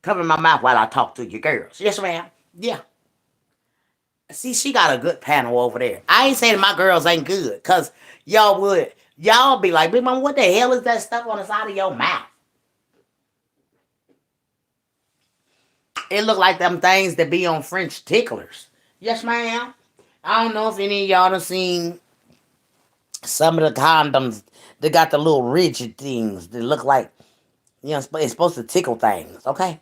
covering my mouth while I talk to you girls. Yes, ma'am. Yeah. See, she got a good panel over there. I ain't saying my girls ain't good because y'all be like, Big Mama, what the hell is that stuff on the side of your mouth? It look like them things that be on French ticklers. Yes, ma'am. I don't know if any of y'all done seen some of the condoms that got the little rigid things that look like, it's supposed to tickle things, okay?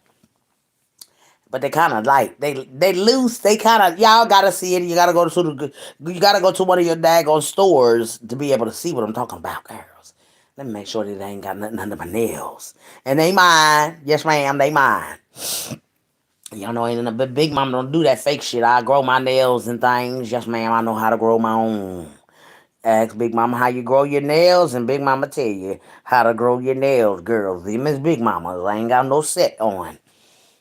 But they kind of like, they loose, they kind of, y'all gotta see it. You gotta go to one of your daggone stores to be able to see what I'm talking about, girls. Let me make sure that they ain't got nothing under my nails. And they mine. Yes, ma'am, they mine. Y'all know, ain't a Big Mama don't do that fake shit. I grow my nails and things. Yes, ma'am, I know how to grow my own. Ask Big Mama how you grow your nails, and Big Mama tell you how to grow your nails, girls. Them is Big Mama. I ain't got no set on.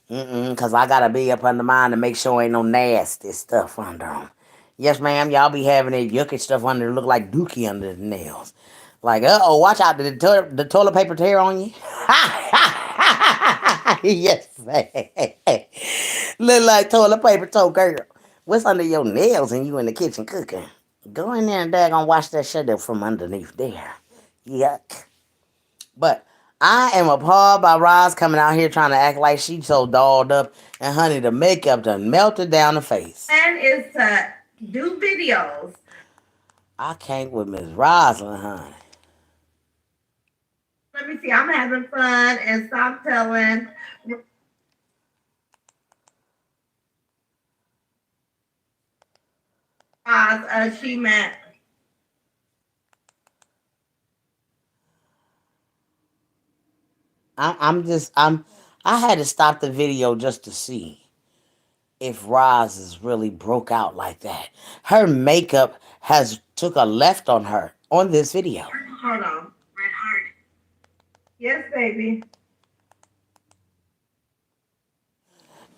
Because I got to be up under mine to make sure ain't no nasty stuff under them. Yes, ma'am, y'all be having that yucky stuff under look like dookie under the nails. Like, uh-oh, watch out, did the toilet paper tear on you? Yes, ma'am. Look like toilet paper toe, girl. What's under your nails and you in the kitchen cooking? Go in there and daggone wash that shit up from underneath there. Yuck. But I am appalled by Roz coming out here trying to act like she's so dolled up. And honey, the makeup done melted down the face. And is to do videos I can't with Miss Rosalind, honey. Let me see. I'm having fun and stop telling she meant. I had to stop the video just to see if Roz is really broke out like that. Her makeup has took a left on her on this video. Hold on. Yes, baby.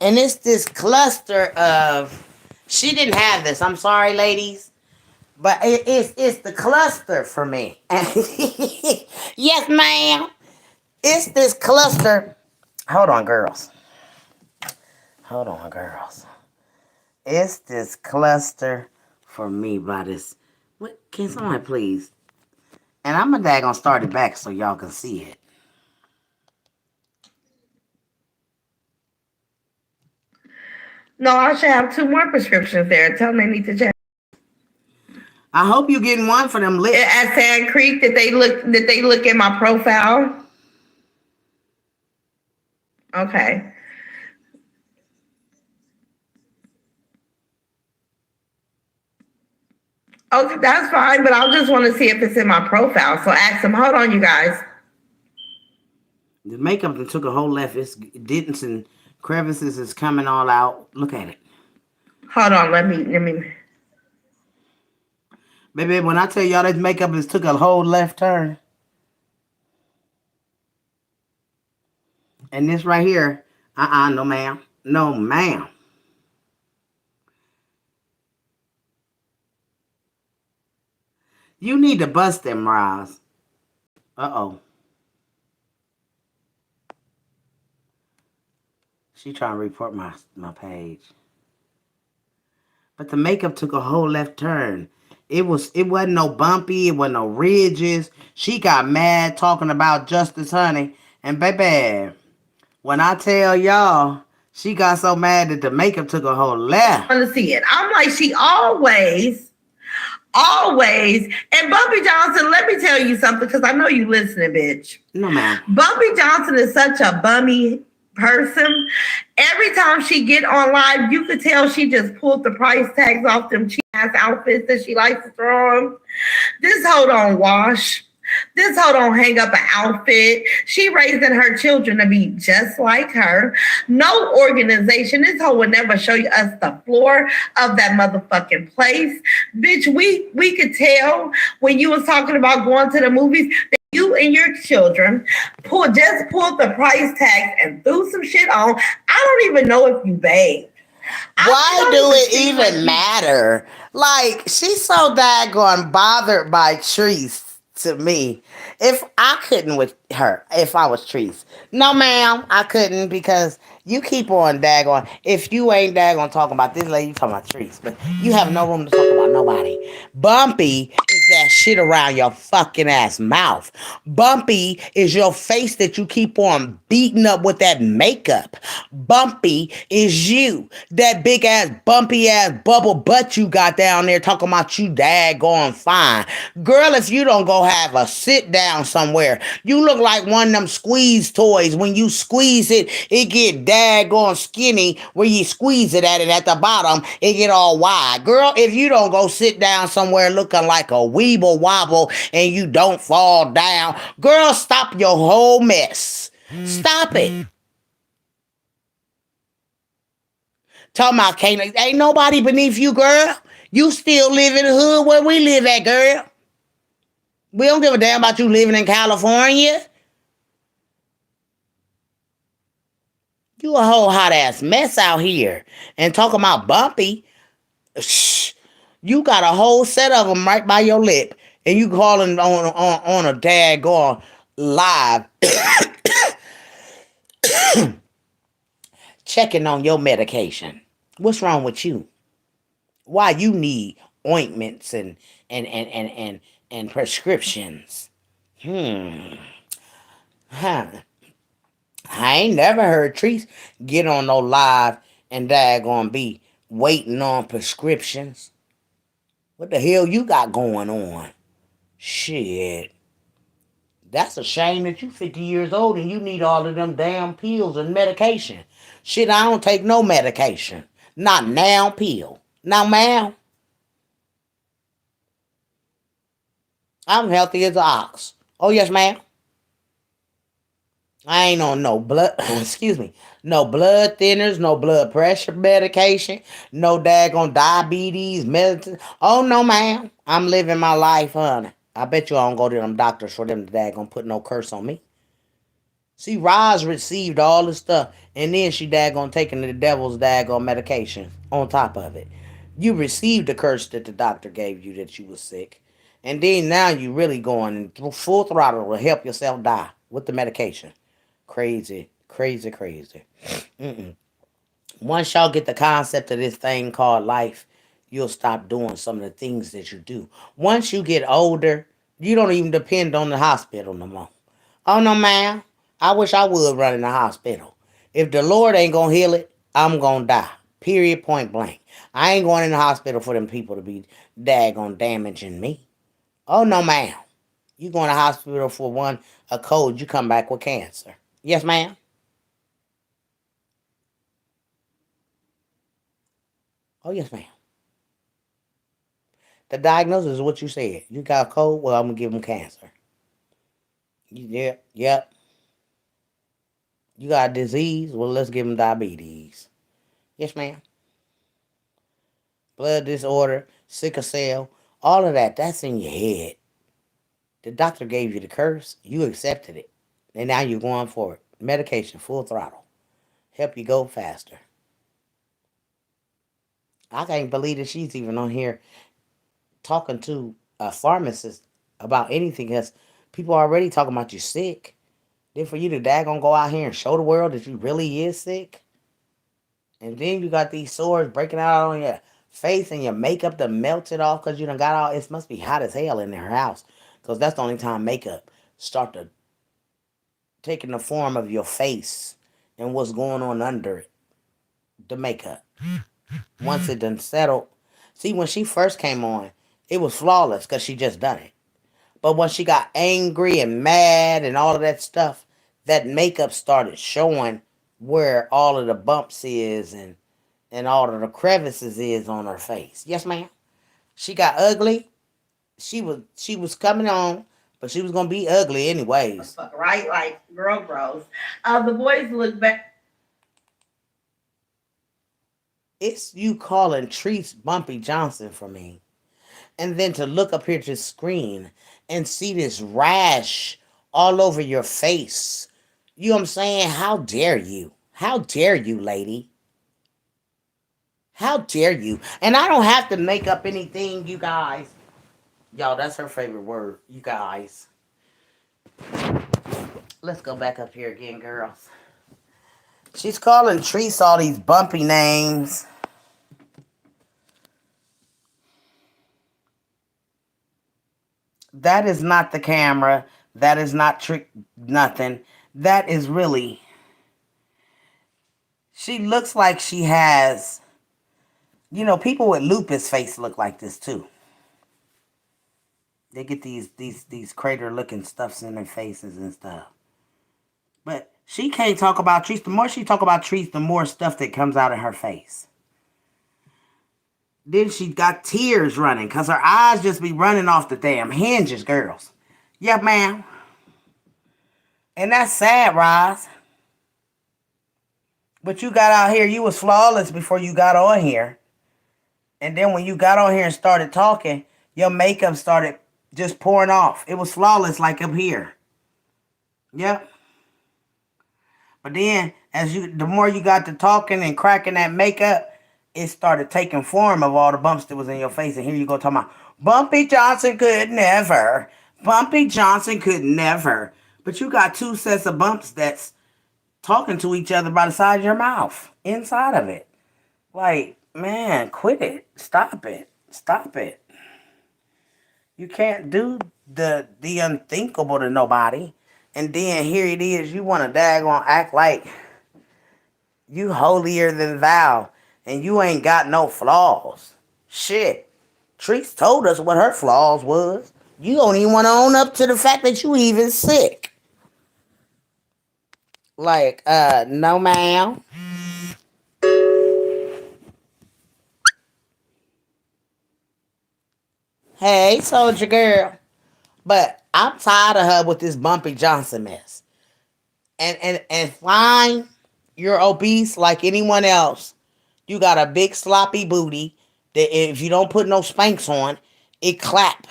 And it's this cluster of she didn't have this. I'm sorry, ladies. But it's the cluster for me. Yes, ma'am. It's this cluster. Hold on, girls. Hold on, girls. It's this cluster for me by this. What? Can someone please? And I'm gonna start it back so y'all can see it. No, I should have two more prescriptions there. Tell them they need to check. I hope you getting one for them lips. At Sand Creek, did they look at my profile? Okay. Okay, that's fine, but I just want to see if it's in my profile. So ask them, hold on, you guys. The makeup that took a whole left. It's dents and crevices is coming all out. Look at it. Hold on, let me. Baby, when I tell y'all this makeup has took a whole left turn. And this right here, no ma'am. No ma'am. You need to bust them, Roz. Uh-oh. She trying to report my page. But the makeup took a whole left turn. It wasn't no bumpy, it wasn't no ridges. She got mad talking about Justice Honey. And baby, when I tell y'all, she got so mad that the makeup took a whole left. I want to see it. I'm like, she always. And Bumpy Johnson, let me tell you something, because I know you listening, bitch. No, ma'am. Bumpy Johnson is such a bummy person. Every time she get on live, you could tell she just pulled the price tags off them cheap ass outfits that she likes to throw on. This hoe don't wash. This hoe don't hang up an outfit. She raising her children to be just like her. No organization. This hoe would never show us the floor of that motherfucking place. Bitch, we could tell when you was talking about going to the movies that you and your children pulled the price tags and threw some shit on. I don't even know if you bathed. Why do it even matter? Like, she's so daggone bothered by Treese to me. If I couldn't with her, if I was Treese. No, ma'am, I couldn't, because you keep on daggone. If you ain't daggone talking about this lady, you talking about Treese. But you have no room to talk about nobody. Bumpy is that shit around your fucking ass mouth. Bumpy is your face that you keep on beating up with that makeup. Bumpy is you. That big ass, bumpy ass bubble butt you got down there talking about you daggone fine. Girl, if you don't go have a sit down somewhere, you look like one of them squeeze toys. When you squeeze it, it get daggone skinny. Where you squeeze it at the bottom, it get all wide. Girl, if you don't go sit down somewhere looking like a weeble wobble and you don't fall down, girl, stop your whole mess. Stop it. Talking about ain't nobody beneath you, girl. You still live in the hood where we live at, girl. We don't give a damn about you living in California. You a whole hot ass mess out here. And talking about Bumpy, shh, you got a whole set of them right by your lip. And you calling on a daggone live. Checking on your medication. What's wrong with you? Why you need ointments and prescriptions? Huh. I ain't never heard Treese get on no live and daggone be waiting on prescriptions. What the hell you got going on? Shit. That's a shame that you 50 years old and you need all of them damn pills and medication. Shit, I don't take no medication. Not now pill. Now, ma'am, I'm healthy as an ox. Oh, yes, ma'am. I ain't on no blood, excuse me, no blood thinners, no blood pressure medication, no daggone diabetes medicine. Oh, no, ma'am. I'm living my life, honey. I bet you I don't go to them doctors for them to daggone put no curse on me. See, Roz received all the stuff, and then she daggone taking the devil's daggone medication on top of it. You received the curse that the doctor gave you that you was sick, and then now you really going full throttle to help yourself die with the medication. Crazy, crazy, crazy. Mm-mm. Once y'all get the concept of this thing called life, you'll stop doing some of the things that you do. Once you get older, you don't even depend on the hospital no more. Oh no, ma'am. I wish I would run in the hospital. If the Lord ain't gonna heal it, I'm gonna die. Period, point blank. I ain't going in the hospital for them people to be daggone damaging me. Oh no, ma'am. You going to the hospital for a cold, you come back with cancer. Yes, ma'am. Oh yes, ma'am. The diagnosis is what you said. You got a cold, well, I'm gonna give them cancer. Yep, yep. You got a disease, well, let's give them diabetes. Yes, ma'am. Blood disorder, sickle cell, all of that, that's in your head. The doctor gave you the curse, you accepted it, and now you're going for it. Medication, full throttle. Help you go faster. I can't believe that she's even on here talking to a pharmacist about anything else. People already talking about you sick. Then for you to daggone go out here and show the world that you really is sick. And then you got these sores breaking out on your face and your makeup that melted off because you done got all, it must be hot as hell in her house. Because that's the only time makeup start to taking the form of your face and what's going on under it. The makeup. Once it done settled. See, when she first came on, it was flawless because she just done it. But when she got angry and mad and all of that stuff, that makeup started showing where all of the bumps is and all of the crevices is on her face. Yes, ma'am. She got ugly. She was coming on, but she was gonna be ugly anyways. Right? Like girl grows. The boys look back. It's you calling Treese Bumpy Johnson for me. And then to look up here to the screen and see this rash all over your face. You know what I'm saying? How dare you? How dare you, lady? How dare you? And I don't have to make up anything, you guys. Y'all, that's her favorite word, you guys. Let's go back up here again, girls. She's calling Treese all these bumpy names. That is not the camera. That is not trick nothing. That is really. She looks like she has. People with lupus face look like this too. They get these crater looking stuffs in their faces and stuff. But she can't talk about trees. The more she talk about trees, the more stuff that comes out of her face. Then she got tears running because her eyes just be running off the damn hinges, girls. Yeah, ma'am. And that's sad, Roz. But you got out here, you was flawless before you got on here. And then when you got on here and started talking, your makeup started just pouring off. It was flawless like up here. Yep. But then the more you got to talking and cracking that makeup, it started taking form of all the bumps that was in your face. And here you go talking about Bumpy Johnson could never. Bumpy Johnson could never. But you got two sets of bumps that's talking to each other by the side of your mouth, inside of it. Like, man, quit it. Stop it. Stop it. You can't do the unthinkable to nobody. And then here it is, you want to daggone act like you holier than thou. And you ain't got no flaws. Shit. Treese told us what her flaws was. You don't even want to own up to the fact that you even sick. Like, no ma'am. Hey, soldier girl. But I'm tired of her with this Bumpy Johnson mess. And fine, you're obese like anyone else. You got a big sloppy booty that if you don't put no spanks on, it clap.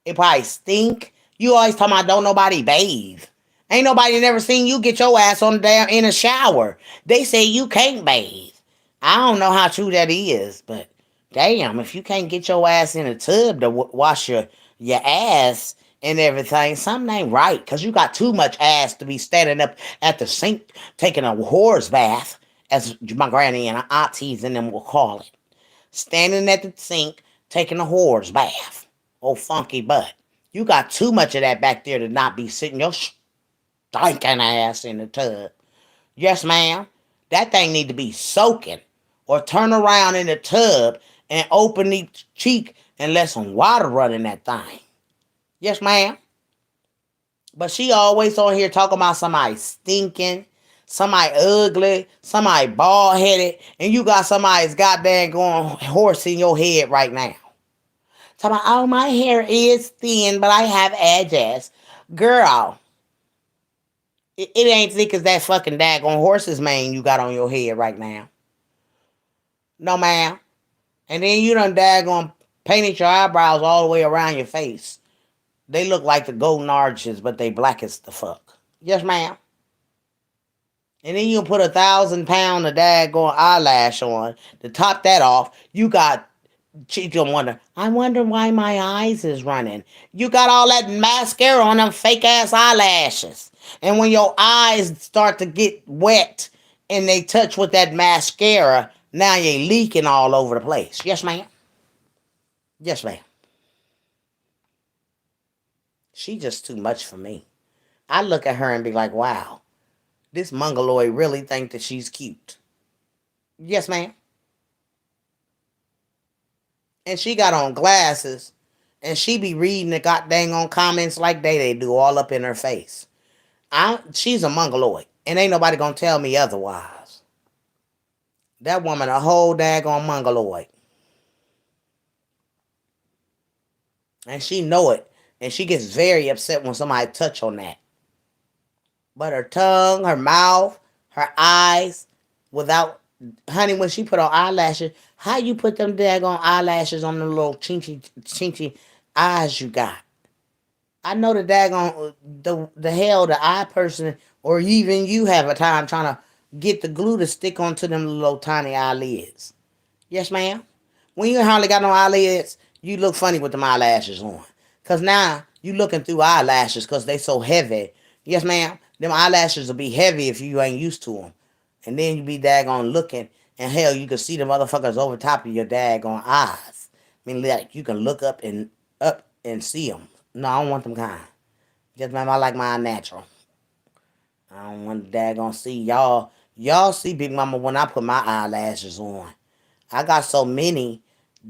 It probably stink. You always talking about don't nobody bathe. Ain't nobody never seen you get your ass on the damn in a shower. They say you can't bathe. I don't know how true that is, but damn, if you can't get your ass in a tub to wash your ass and everything, something ain't right. Cause you got too much ass to be standing up at the sink taking a whore's bath, as my granny and aunties and them will call it. Standing at the sink taking a whore's bath. Oh, funky butt. You got too much of that back there to not be sitting your stinking ass in the tub. Yes, ma'am. That thing need to be soaking. Or turn around in the tub and open the cheek and let some water run in that thing. Yes, ma'am. But she always on here talking about somebody stinking, somebody ugly, somebody bald headed, and you got somebody's goddamn going horse in your head right now. Talking about, oh, my hair is thin, but I have edges. Girl, it ain't thick as that fucking daggone horse's mane you got on your head right now. No, ma'am. And then you done daggone painted your eyebrows all the way around your face. They look like the golden arches, but they black as the fuck. Yes, ma'am. And then you put 1,000 pounds of daggone eyelash on. To top that off, you got, she gonna wonder, I wonder why my eyes is running. You got all that mascara on them fake ass eyelashes. And when your eyes start to get wet and they touch with that mascara, now you're leaking all over the place. Yes, ma'am. Yes, ma'am. She just too much for me. I look at her and be like, wow, this mongoloid really think that she's cute. Yes, ma'am. And she got on glasses and she be reading the goddamn on comments like they do all up in her face. She's a mongoloid and ain't nobody gonna tell me otherwise. That woman a whole daggone mongoloid. And she know it. And she gets very upset when somebody touch on that. But her tongue, her mouth, her eyes, without, honey, when she put on eyelashes, how you put them daggone eyelashes on the little chinchy eyes you got? I know the daggone, the hell the eye person, or even you have a time trying to get the glue to stick onto them little tiny eyelids. Yes, ma'am. When you hardly got no eyelids, you look funny with them eyelashes on. Because now you looking through eyelashes because they so heavy. Yes, ma'am. Them eyelashes will be heavy if you ain't used to them. And then you be daggone looking. And hell, you can see the motherfuckers over top of your daggone eyes. I mean, like, you can look up and see them. No, I don't want them kind. Just, ma'am, I like mine natural. I don't want to daggone see y'all. Y'all see Big Mama when I put my eyelashes on. I got so many,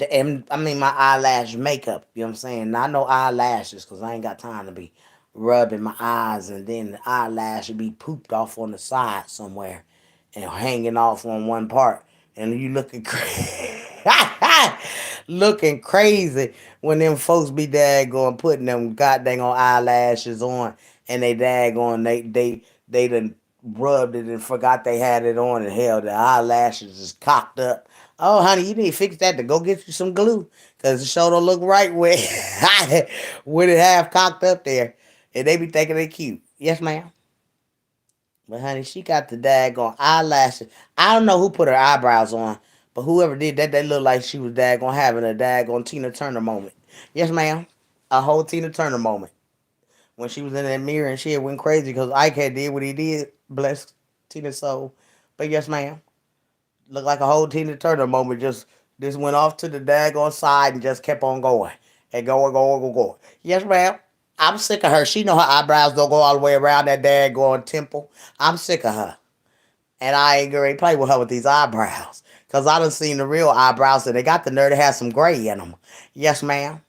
and I mean my eyelash makeup. You know what I'm saying? Not no eyelashes, cause I ain't got time to be rubbing my eyes, and then the eyelash would be pooped off on the side somewhere, and hanging off on one part, and you looking crazy, looking crazy when them folks be daggone putting them goddamn eyelashes on, and they daggone they done rubbed it and forgot they had it on, and hell, the eyelashes is cocked up. Oh, honey, you need to fix that to go get you some glue. Because the show don't look right with, with it half cocked up there. And they be thinking they cute. Yes, ma'am. But, honey, she got the daggone eyelashes. I don't know who put her eyebrows on. But whoever did that, they looked like she was daggone having a daggone Tina Turner moment. Yes, ma'am. A whole Tina Turner moment. When she was in that mirror and she went crazy because Ike had did what he did. Bless Tina's soul. But, yes, ma'am. Looked like a whole Tina Turner moment. Just went off to the daggone side and just kept on going. And going. Yes, ma'am. I'm sick of her. She know her eyebrows don't go all the way around that daggone temple. I'm sick of her. And I ain't going to play with her with these eyebrows. Because I done seen the real eyebrows and they got the nerve to have some gray in them. Yes, ma'am.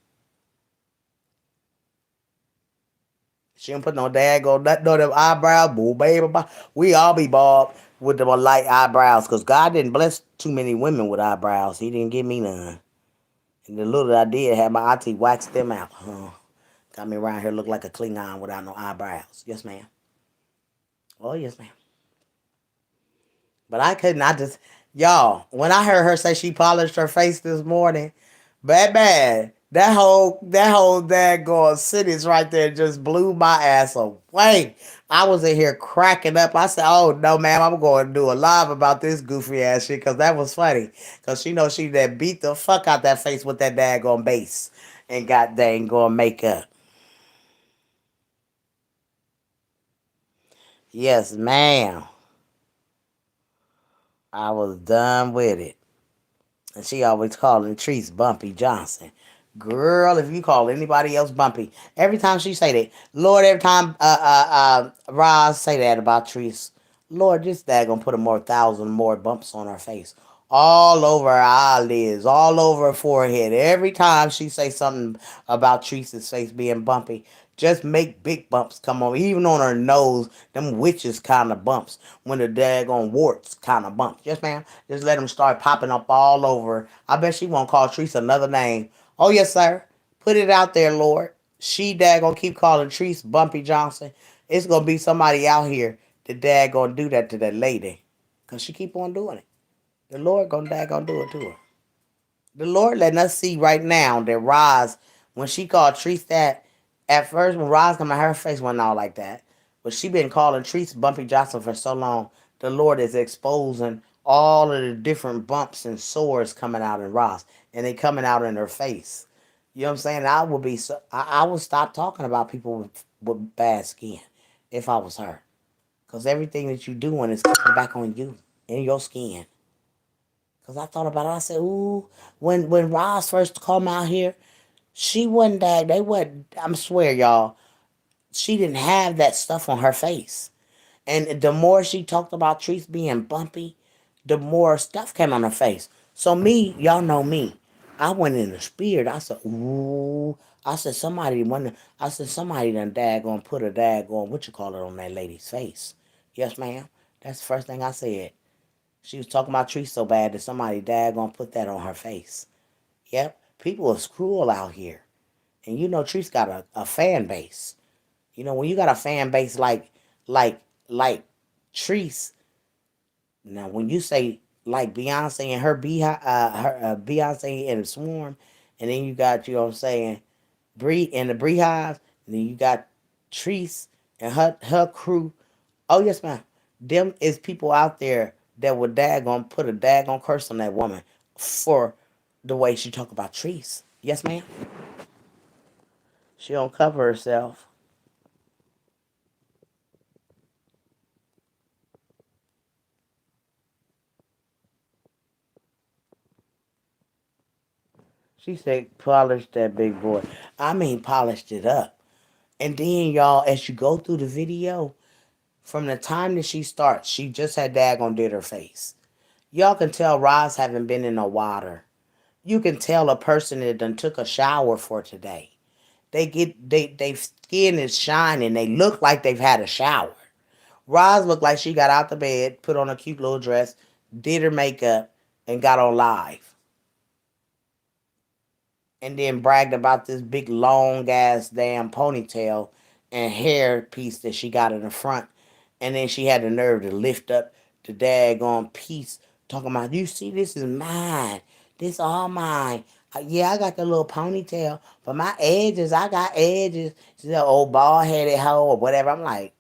She don't put no daggone nothing on them eyebrows. Boo, baby. We all be bald with the light eyebrows because God didn't bless too many women with eyebrows. He didn't give me none. And the little that I did had my auntie wax them out. Got me around here look like a Klingon without no eyebrows. Yes, ma'am. Oh, yes, ma'am. But I couldn't. I just, y'all, when I heard her say she polished her face this morning, bad. That whole daggone sentence right there just blew my ass away. I was in here cracking up. I said, "Oh no, ma'am, I'm going to do a live about this goofy ass shit because that was funny. Because she knows she that beat the fuck out that face with that daggone base and got dang going makeup. Yes, ma'am. I was done with it. And she always calling Treese Bumpy Johnson. Girl, if you call anybody else Bumpy, every time she say that, Lord, every time Roz say that about Treese, Lord, this dad gonna put a more thousand more bumps on her face. All over her eyelids, all over her forehead. Every time she say something about Treese's face being bumpy, just make big bumps come on. Even on her nose, them witches kind of bumps. When the daggone warts kind of bumps. Yes, ma'am. Just let them start popping up all over. I bet she won't call Treese another name. Oh, yes, sir. Put it out there, Lord. She daggone keep calling Treese Bumpy Johnson. It's going to be somebody out here that daggone do that to that lady. Because she keep on doing it. The Lord going to daggone do it to her. The Lord letting us see right now that Roz, when she called Treese that, at first when Roz come out, her face wasn't all like that. But she been calling Treese Bumpy Johnson for so long, the Lord is exposing all of the different bumps and sores coming out in Roz. And they coming out in her face. You know what I'm saying? I would stop talking about people with bad skin if I was her. Because everything that you doing is coming back on you in your skin. Cause I thought about it. I said, "Ooh, when Roz first come out here, she wasn't that. They wasn't. I'm swear, y'all, she didn't have that stuff on her face. And the more she talked about Treese being bumpy, the more stuff came on her face. So me, y'all know me. I went in the spirit. I said, ooh. I said somebody done daggone put a daggone what you call it on that lady's face. Yes, ma'am. That's the first thing I said. She was talking about Treese so bad that somebody daggone put that on her face. Yep. People are cruel out here. And you know Treese got a fan base. You know, when you got a fan base like like Treese, now when you say like Beyonce and her Beyonce and the Swarm, and then you got, you know what I'm saying, Bree and the Beehives, and then you got Treese and her crew. Oh yes, ma'am. Them is people out there that would daggone put a daggone curse on that woman for the way she talk about Treese. Yes, ma'am. She don't cover herself. She said, polish that big boy. I mean, polished it up. And then, y'all, as you go through the video, from the time that she starts, she just had daggone did her face. Y'all can tell Roz haven't been in the water. You can tell a person that done took a shower for today. They skin is shining. They look like they've had a shower. Roz looked like she got out the bed, put on a cute little dress, did her makeup, and got on live. And then bragged about this big long ass damn ponytail and hair piece that she got in the front. And then she had the nerve to lift up the daggone piece, talking about, you see, this is mine. This all mine. Yeah, I got the little ponytail, but my edges, I got edges. She's an old bald headed hoe or whatever. I'm like,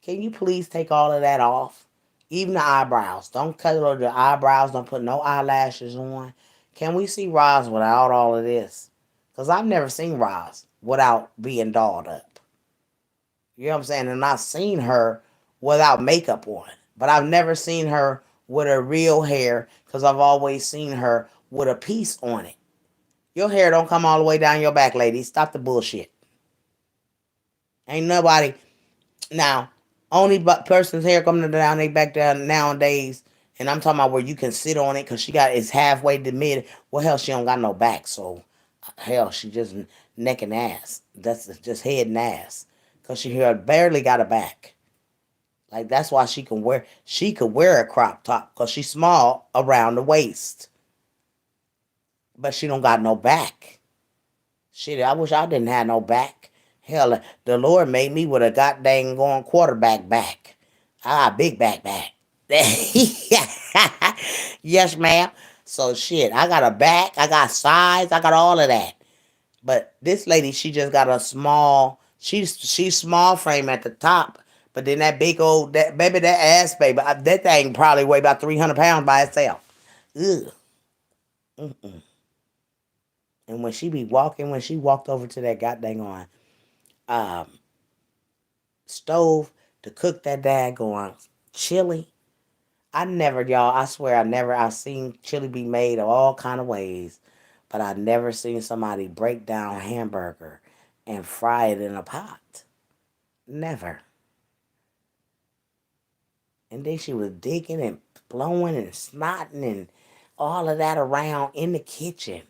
can you please take all of that off? Even the eyebrows. Don't color the eyebrows. Don't put no eyelashes on. Can we see Roz without all of this? Because I've never seen Roz without being dolled up. You know what I'm saying? And I've seen her without makeup on. But I've never seen her with her real hair because I've always seen her with a piece on it. Your hair don't come all the way down your back, ladies. Stop the bullshit. Ain't nobody. Now, only person's hair coming down they back down nowadays And I'm talking about where you can sit on it because she got it's halfway to mid. Well, hell, she don't got no back, so hell, she just neck and ass. That's just head and ass because she here barely got a back. Like that's why she could wear a crop top because she's small around the waist, but she don't got no back. Shit, I wish I didn't have no back. Hell, the Lord made me with a goddamn going quarterback back. I got big back. Yes, ma'am. So shit, I got a back, I got size, I got all of that. But this lady, she just got a small. She's small frame at the top, but then that big old that baby, that ass baby, that thing probably weigh about 300 pounds by itself. Ugh. Mm-mm. And when she be walking, when she walked over to that goddamn on um, stove to cook that daggone chili, I never, y'all. I swear, I seen chili be made of all kind of ways, but I never seen somebody break down hamburger and fry it in a pot. Never. And then she was digging and blowing and snotting and all of that around in the kitchen.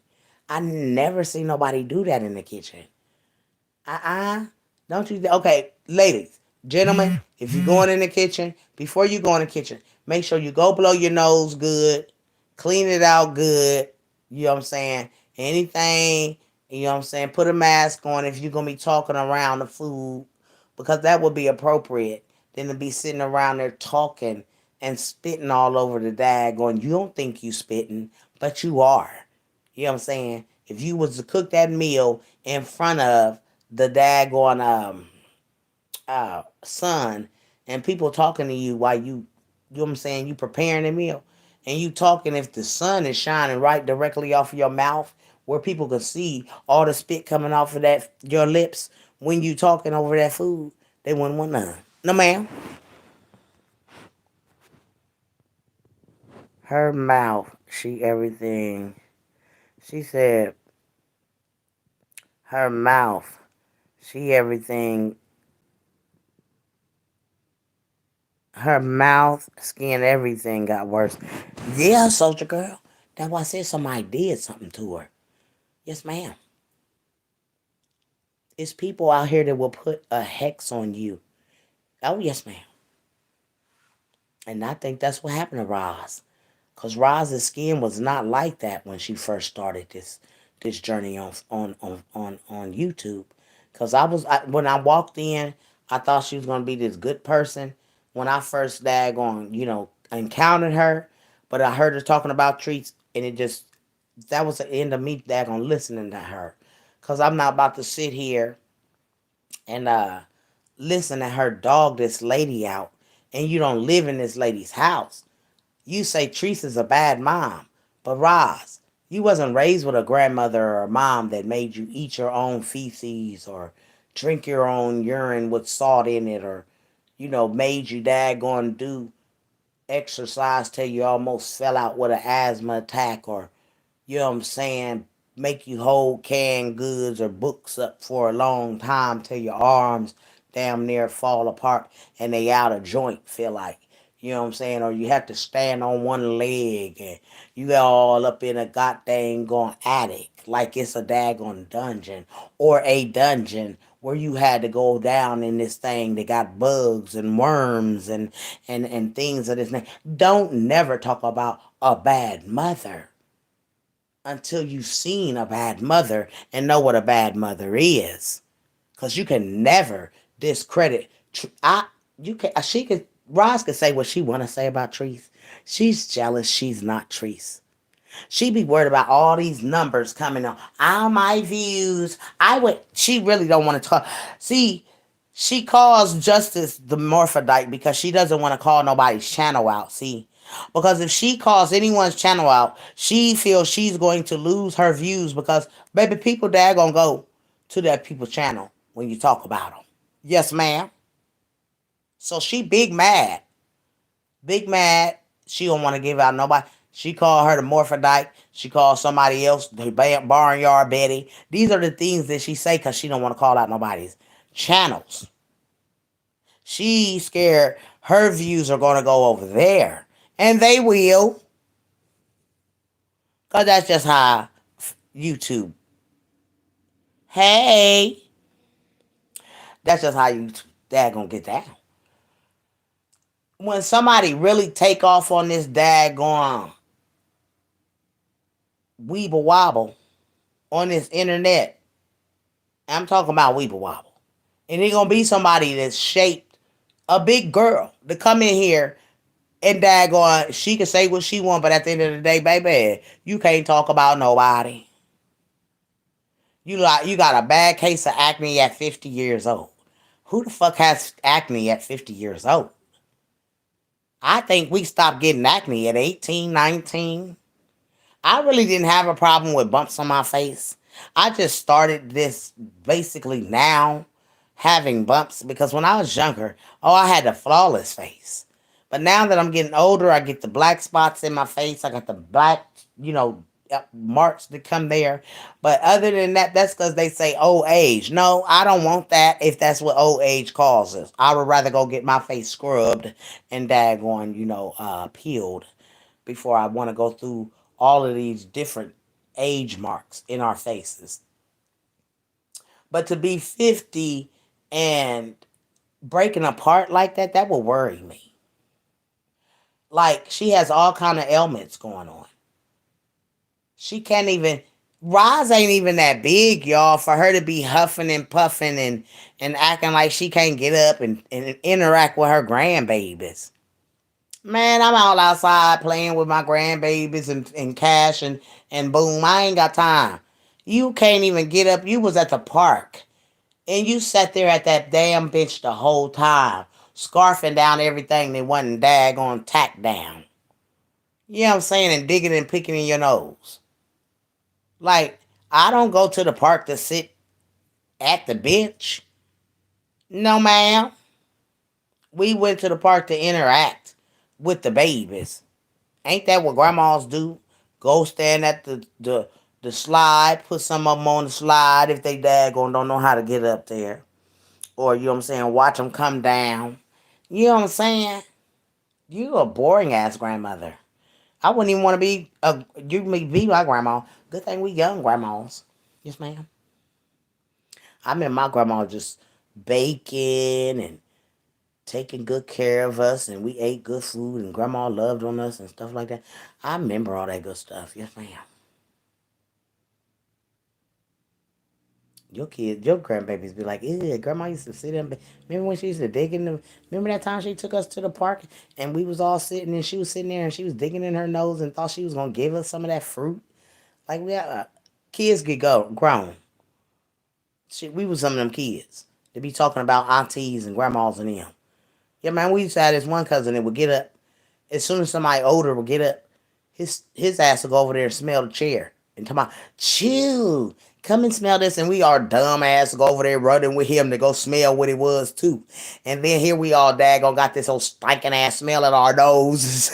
I never seen nobody do that in the kitchen. Don't you? Okay, ladies, gentlemen, if you're going in the kitchen, before you go in the kitchen, make sure you go blow your nose good, clean it out good. You know what I'm saying? Anything, you know what I'm saying? Put a mask on if you're going to be talking around the food because that would be appropriate than to be sitting around there talking and spitting all over the daggone. You don't think you spitting, but you are. You know what I'm saying? If you was to cook that meal in front of the daggone sun and people talking to you while you know what I'm saying, you preparing the meal and you talking if the sun is shining right directly off of your mouth where people can see all the spit coming off of that your lips when you talking over that food, they wouldn't want none. No ma'am. Her mouth, she everything. She said her mouth, she everything. Her mouth, skin, everything got worse. Yeah, soldier girl. That's why I said somebody did something to her. Yes, ma'am. It's people out here that will put a hex on you. Oh, yes, ma'am. And I think that's what happened to Roz. Because Roz's skin was not like that when she first started this journey on YouTube. Because when I walked in, I thought she was gonna be this good person. When I first encountered her, but I heard her talking about treats, and that was the end of me listening to her. Cause I'm not about to sit here and listen to her dog this lady out, and you don't live in this lady's house. You say Teresa's a bad mom, but Roz, you wasn't raised with a grandmother or a mom that made you eat your own feces or drink your own urine with salt in it or, made you daggone do exercise till you almost fell out with an asthma attack or, you know what I'm saying, make you hold canned goods or books up for a long time till your arms damn near fall apart and they out of joint, feel like. You know what I'm saying? Or you have to stand on one leg and you got all up in a goddamn going attic like it's a daggone dungeon or a dungeon where you had to go down in this thing that got bugs and worms and things of this nature. Don't never talk about a bad mother until you've seen a bad mother and know what a bad mother is. Cause you can never discredit. You can. She could. Roz could say what she want to say about Treese. She's jealous. She's not Treese. She be worried about all these numbers coming on. All my views. I would. She really don't want to talk. See, she calls Justice the Morphodite because she doesn't want to call nobody's channel out. See, because if she calls anyone's channel out, she feels she's going to lose her views because baby, people gonna go to that people's channel when you talk about them. Yes, ma'am. So she big mad. Big mad. She don't want to give out nobody. She called her the Morphodite. She called somebody else the Barnyard Betty. These are the things that she say because she don't want to call out nobody's channels. She scared her views are going to go over there. And they will, because that's just how YouTube. Hey, that's just how you daggone get down. When somebody really take off on this daggone weeble wobble on this internet, I'm talking about weeble wobble. And it's gonna be somebody that's shaped a big girl to come in here and daggone, she can say what she want, but at the end of the day, baby, you can't talk about nobody. You got a bad case of acne at 50 years old. Who the fuck has acne at 50 years old? I think we stopped getting acne at 18, 19. I really didn't have a problem with bumps on my face. I just started this basically now having bumps because when I was younger, oh, I had a flawless face. But now that I'm getting older, I get the black spots in my face. I got the black, marks that come there. But other than that, that's because they say old age. No, I don't want that if that's what old age causes. I would rather go get my face scrubbed and daggone, peeled before I want to go through all of these different age marks in our faces. But to be 50 and breaking apart like that, that will worry me. Like she has all kind of ailments going on. She can't even. Roz ain't even that big, y'all, for her to be huffing and puffing and acting like she can't get up and interact with her grandbabies. Man, I'm all outside playing with my grandbabies and Cash and boom, I ain't got time. You can't even get up. You was at the park and you sat there at that damn bench the whole time, scarfing down everything that wasn't daggone tacked down. You know what I'm saying? And digging and picking in your nose. Like, I don't go to the park to sit at the bench. No, ma'am. We went to the park to interact with the babies. Ain't that what grandmas do? Go stand at the slide, put some of them on the slide if they daggone don't know how to get up there. Or, you know what I'm saying, watch them come down. You know what I'm saying? You a boring ass grandmother. I wouldn't even want to be my grandma. Good thing we young grandmas. Yes, ma'am. I remember my grandma just baking and taking good care of us, and we ate good food, and grandma loved on us and stuff like that. I remember all that good stuff. Yes, ma'am. Your kids, your grandbabies be like, "Yeah, grandma used to sit in." Remember when she used to dig in the? Remember that time she took us to the park and we was all sitting and she was sitting there and she was digging in her nose and thought she was gonna give us some of that fruit. Like we kids get grown. Shit, we was some of them kids. They be talking about aunties and grandmas and them. Yeah, man, we used to have this one cousin that would get up as soon as somebody older would get up. His ass would go over there and smell the chair and come out, chew. Come and smell this, and we are dumb ass go over there running with him to go smell what it was too. And then here we all daggone got this old stinking ass smell at our noses.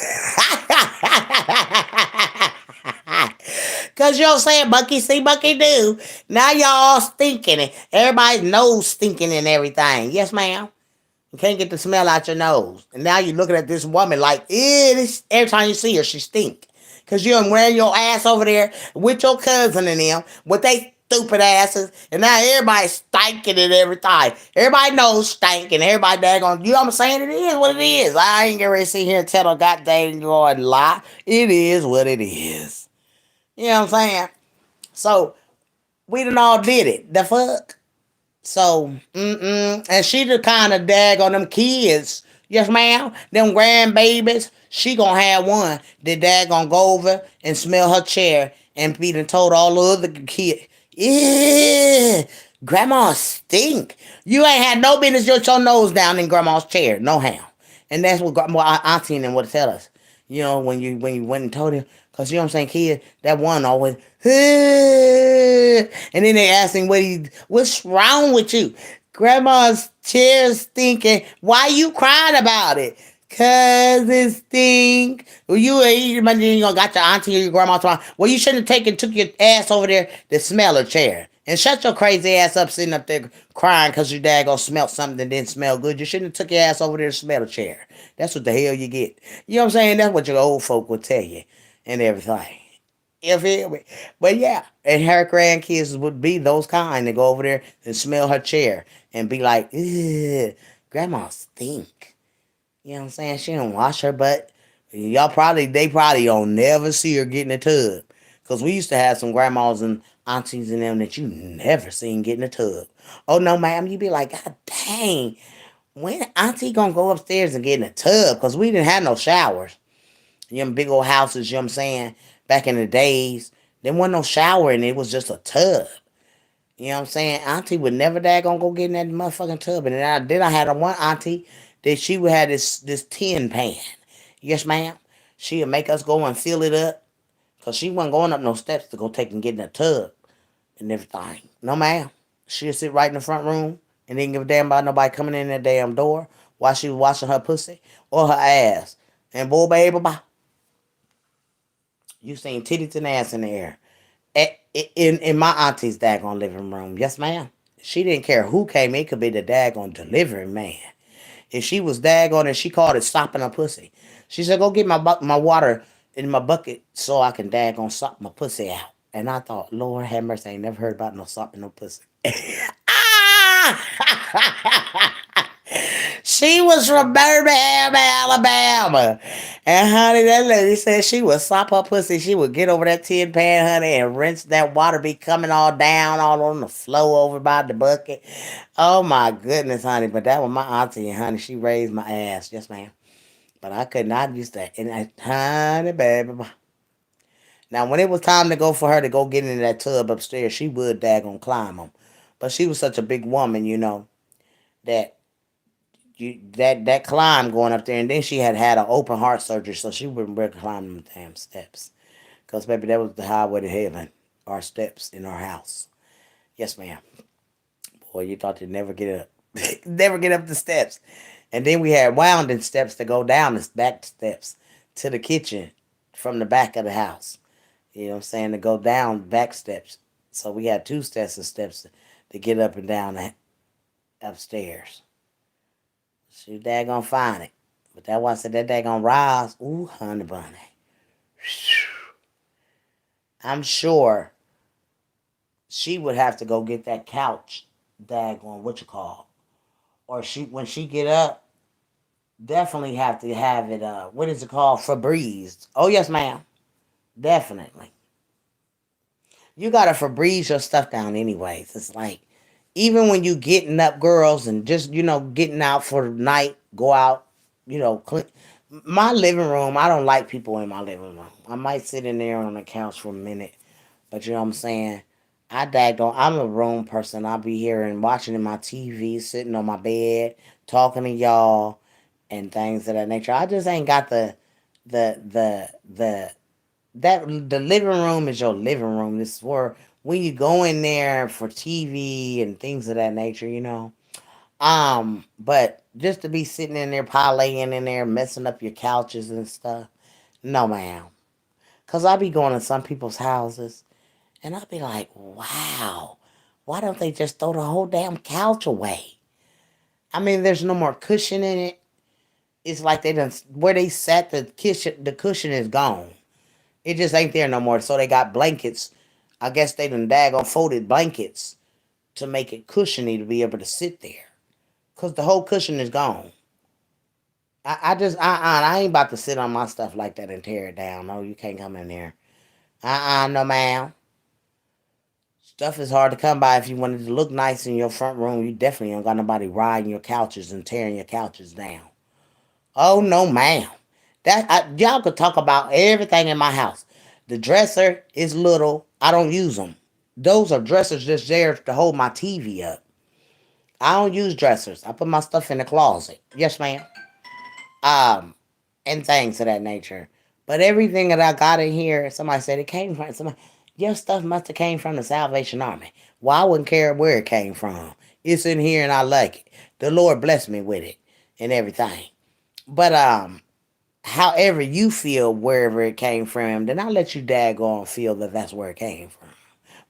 Cause you know what I'm saying, Bucky see, Bucky do. Now y'all all stinking and everybody's nose stinking and everything. Yes, ma'am. You can't get the smell out your nose. And now you're looking at this woman like, every time you see her, she stink. Cause you're wearing your ass over there with your cousin and them, with they stupid asses, and now everybody's stinking and everything. Everybody knows stinking. Everybody daggone, you know what I'm saying? It is what it is. I ain't gonna sit here and tell a goddamn lie. It is what it is. You know what I'm saying? So, we done all did it. The fuck? So, and she the kind of dag on them kids. Yes, ma'am. Them grandbabies. She gonna have one that dad gonna go over and smell her chair and be done told all the other kids, yeah, grandma stink. You ain't had no business get your nose down in grandma's chair. No how. And that's what auntie and them would tell us. You know, when you went and told him, because you know what I'm saying, kid, that one always, and then they asked him what's wrong with you? Grandma's chair stinking. Why you crying about it? Cause it stink. Well, you got your auntie or your grandma talking. Well, you shouldn't have took your ass over there to smell her chair. And shut your crazy ass up sitting up there crying because your dad gonna smell something that didn't smell good. You shouldn't have took your ass over there to smell a chair. That's what the hell you get. You know what I'm saying? That's what your old folk will tell you and everything. You feel me? But yeah, and her grandkids would be those kind that go over there and smell her chair and be like, "Ugh, grandma stink." You know what I'm saying? She don't wash her butt. They probably don't never see her get in the tub. Cause we used to have some grandmas and aunties and them that you never seen get in the tub. Oh no, ma'am, you be like, God dang, when auntie gonna go upstairs and get in the tub? Cause we didn't have no showers. Them big old houses, you know what I'm saying? Back in the days, there wasn't no shower and it was just a tub. You know what I'm saying? Auntie would never gonna go get in that motherfucking tub. And then I had a one auntie that she would have this tin pan. Yes, ma'am. She would make us go and fill it up. Cause she wasn't going up no steps to go take and get in the tub and everything. No ma'am. She'd sit right in the front room and didn't give a damn about nobody coming in that damn door while she was washing her pussy or her ass. And boy baby bye. You seen titties and ass in the air. In my auntie's daggone living room. Yes, ma'am. She didn't care who came in. It could be the daggone delivery man. If she was daggone and she called it sopping her pussy. She said, go get my water in my bucket so I can daggone sop my pussy out. And I thought, Lord have mercy, I ain't never heard about no sopping no pussy. Ah! She was from Birmingham, Alabama. And honey, that lady said she would sop her pussy. She would get over that tin pan, honey, and rinse that water be coming all down, all on the floor over by the bucket. Oh my goodness, honey. But that was my auntie, and honey, she raised my ass. Yes, ma'am. But I could not use that. And honey, baby. Now, when it was time to go for her to go get into that tub upstairs, she would daggone climb them. But she was such a big woman, that that climb going up there, and then she had an open heart surgery, so she wouldn't be able to climb them damn steps. Cause baby, that was the highway to heaven. Our steps in our house. Yes, ma'am. Boy, you thought you'd never get up, never get up the steps. And then we had winding steps to go down the back steps to the kitchen from the back of the house. You know what I'm saying? To go down back steps. So we had two sets of steps to get up and down the upstairs. She daggone find it. But that one said that daggone rise. Ooh, honey bunny. I'm sure she would have to go get that couch daggone what you call. Or she when she get up, definitely have to have it what is it called? Febreze. Oh yes, ma'am. Definitely. You gotta Febreze your stuff down anyways. It's like even when you getting up girls and just getting out for the night, go out, clean. My living room, I don't like people in my living room. I might sit in there on the couch for a minute, but you know what I'm saying. I'm a room person. I'll be here and watching in my TV, sitting on my bed, talking to y'all, and things of that nature. I just ain't got the the living room is your living room. This is where when you go in there for TV and things of that nature. But just to be sitting in there, parlaying in there, messing up your couches and stuff, no, ma'am. Cause I be going to some people's houses, and I be like, wow, why don't they just throw the whole damn couch away? I mean, there's no more cushion in it. It's like they done where they sat the cushion is gone. It just ain't there no more. So they got blankets. I guess they done daggone folded blankets to make it cushiony to be able to sit there. Cause the whole cushion is gone. I ain't about to sit on my stuff like that and tear it down. No, you can't come in there. No ma'am. Stuff is hard to come by. If you wanted to look nice in your front room, you definitely don't got nobody riding your couches and tearing your couches down. Oh no, ma'am. Y'all could talk about everything in my house. The dresser is little. I don't use them. Those are dressers just there to hold my TV up. I don't use dressers. I put my stuff in the closet. Yes, ma'am. Um, and things of that nature. But everything that I got in here, somebody said it came from somebody. Your stuff must have came from the Salvation Army. Well, I wouldn't care where it came from. It's in here and I like it. The Lord blessed me with it and everything. But however you feel wherever it came from, then I'll let you daggone feel that that's where it came from.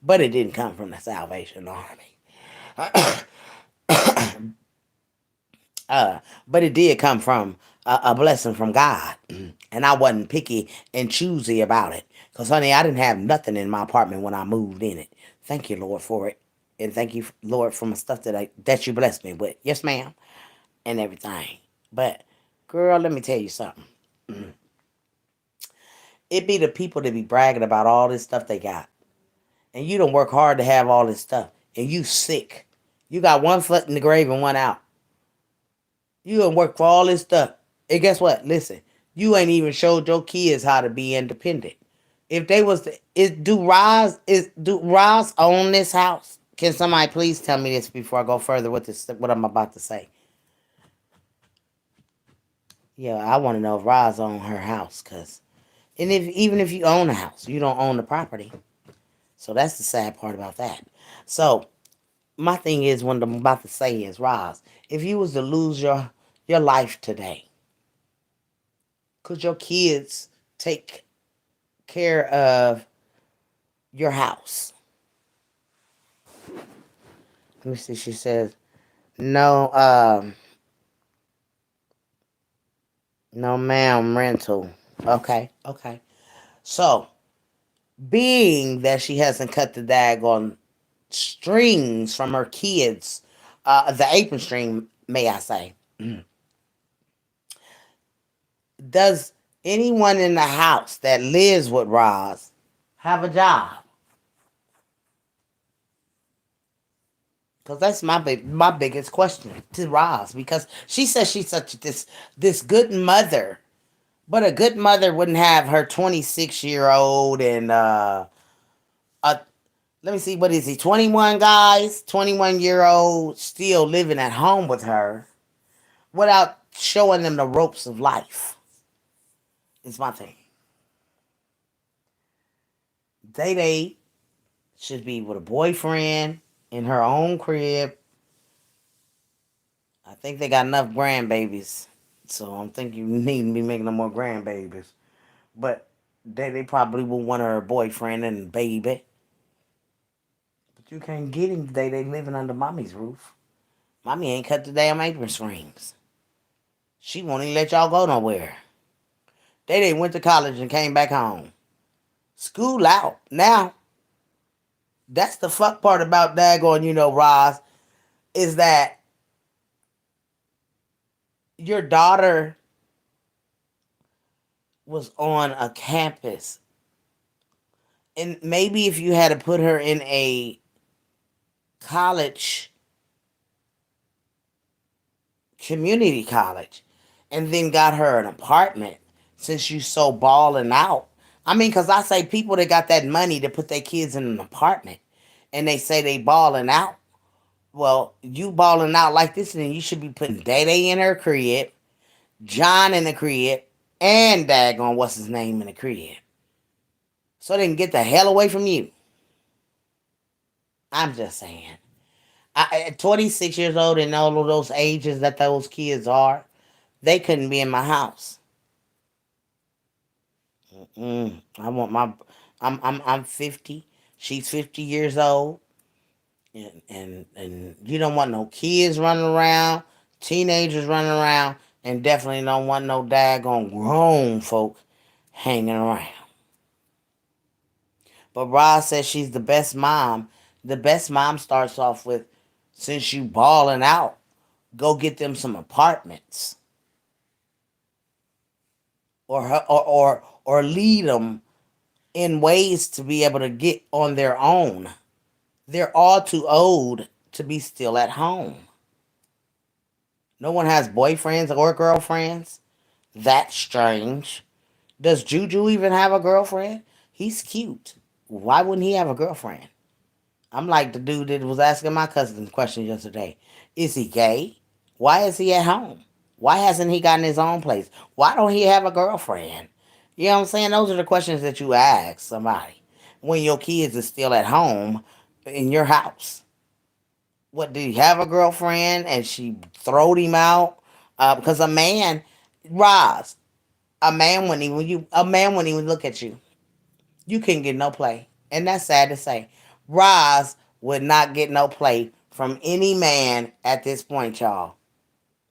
but it didn't come from the Salvation Army. But it did come from a blessing from God. And I wasn't picky and choosy about it. Because, honey, I didn't have nothing in my apartment when I moved in it. Thank you, Lord, for it. And thank you, Lord, for my stuff that you blessed me with. Yes, ma'am. And everything. But, girl, let me tell you something. It be the people that be bragging about all this stuff they got. And you don't work hard to have all this stuff. And you sick. You got one foot in the grave and one out. You gonna work for all this stuff. And guess what? Listen, you ain't even showed your kids how to be independent. If they was to, do Roz own this house? Can somebody please tell me this before I go further with this what I'm about to say? Yeah, I want to know if Roz own her house, cause and if even if you own a house, you don't own the property. So that's the sad part about that. So my thing is, what I'm about to say is, Roz, if you was to lose your life today, could your kids take care of your house? Let me see. She says, no, no, ma'am, rental. Okay, okay. So, being that she hasn't cut the daggone strings from her kids, the apron string, may I say, does anyone in the house that lives with Roz have a job? Because that's my biggest question to Roz. Because she says she's such this good mother, but a good mother wouldn't have her 26-year-old and a let me see, what is he, 21, guys, 21-year-old still living at home with her without showing them the ropes of life. It's my thing. Day should be with a boyfriend in her own crib. I think they got enough grandbabies. So I'm thinking you need to be making no more grandbabies. But they probably will want her boyfriend and baby. But you can't get him today. They living under mommy's roof. Mommy ain't cut the damn apron strings. She won't even let y'all go nowhere. They went to college and came back home. School out. Now, that's the fuck part about daggone, Roz, is that your daughter was on a campus. And maybe if you had to put her in a college, community college, and then got her an apartment, since you so balling out. I mean, because I say people that got that money to put their kids in an apartment and they say they balling out. Well, you balling out like this, and then you should be putting Day Day in her crib, John in the crib, and daggone what's his name in the crib. So they can get the hell away from you. I'm just saying. At 26 years old and all of those ages that those kids are, they couldn't be in my house. I want my. I'm 50. She's 50 years old, and you don't want no kids running around, teenagers running around, and definitely don't want no daggone grown folk hanging around. But Roz says she's the best mom. The best mom starts off with, since you balling out, go get them some apartments, or lead them in ways to be able to get on their own. They're all too old to be still at home. No one has boyfriends or girlfriends. That's strange. Does Juju even have a girlfriend? He's cute. Why wouldn't he have a girlfriend? I'm like the dude that was asking my cousin the question yesterday. Is he gay? Why is he at home? Why hasn't he gotten his own place? Why don't he have a girlfriend? You know what I'm saying? Those are the questions that you ask somebody when your kids are still at home in your house. What, do you have a girlfriend and she throwed him out? Because a man, Roz, a man when he would look at you, you couldn't get no play, and that's sad to say. Roz would not get no play from any man at this point, y'all.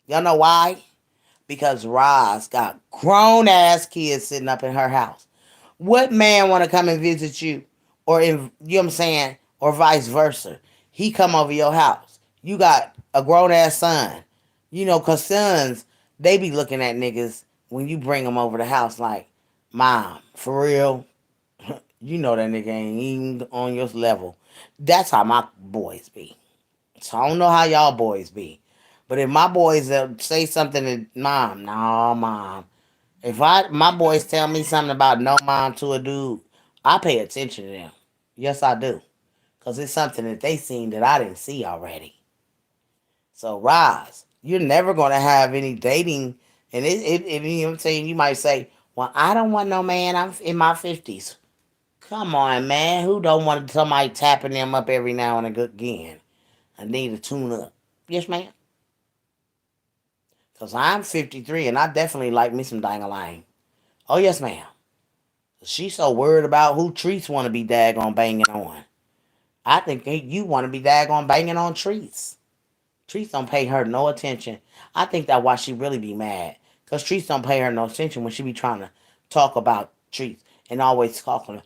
Y'all know why? Because Roz got grown ass kids sitting up in her house. What man want to come and visit you, or in, you know what I'm saying, or vice versa? He come over your house. You got a grown ass son. You know, cause sons they be looking at niggas when you bring them over the house like, mom, for real. You know that nigga ain't even on your level. That's how my boys be. So I don't know how y'all boys be. But if my boys say something to mom, no mom. If my boys tell me something about no mom to a dude, I pay attention to them. Yes, I do. Cause it's something that they seen that I didn't see already. So Roz, you're never gonna have any dating, and you know what I'm saying. You might say, "Well, I don't want no man. I'm in my 50s." Come on, man. Who don't want somebody tapping them up every now and again? I need to tune up. Yes, ma'am. Because I'm 53 and I definitely like me some dang-a-lang. Oh, yes, ma'am. She's so worried about who Treats want to be daggone banging on. I think you want to be daggone banging on Treats. Treats don't pay her no attention. I think that's why she really be mad. Because Treats don't pay her no attention when she be trying to talk about Treats and always talking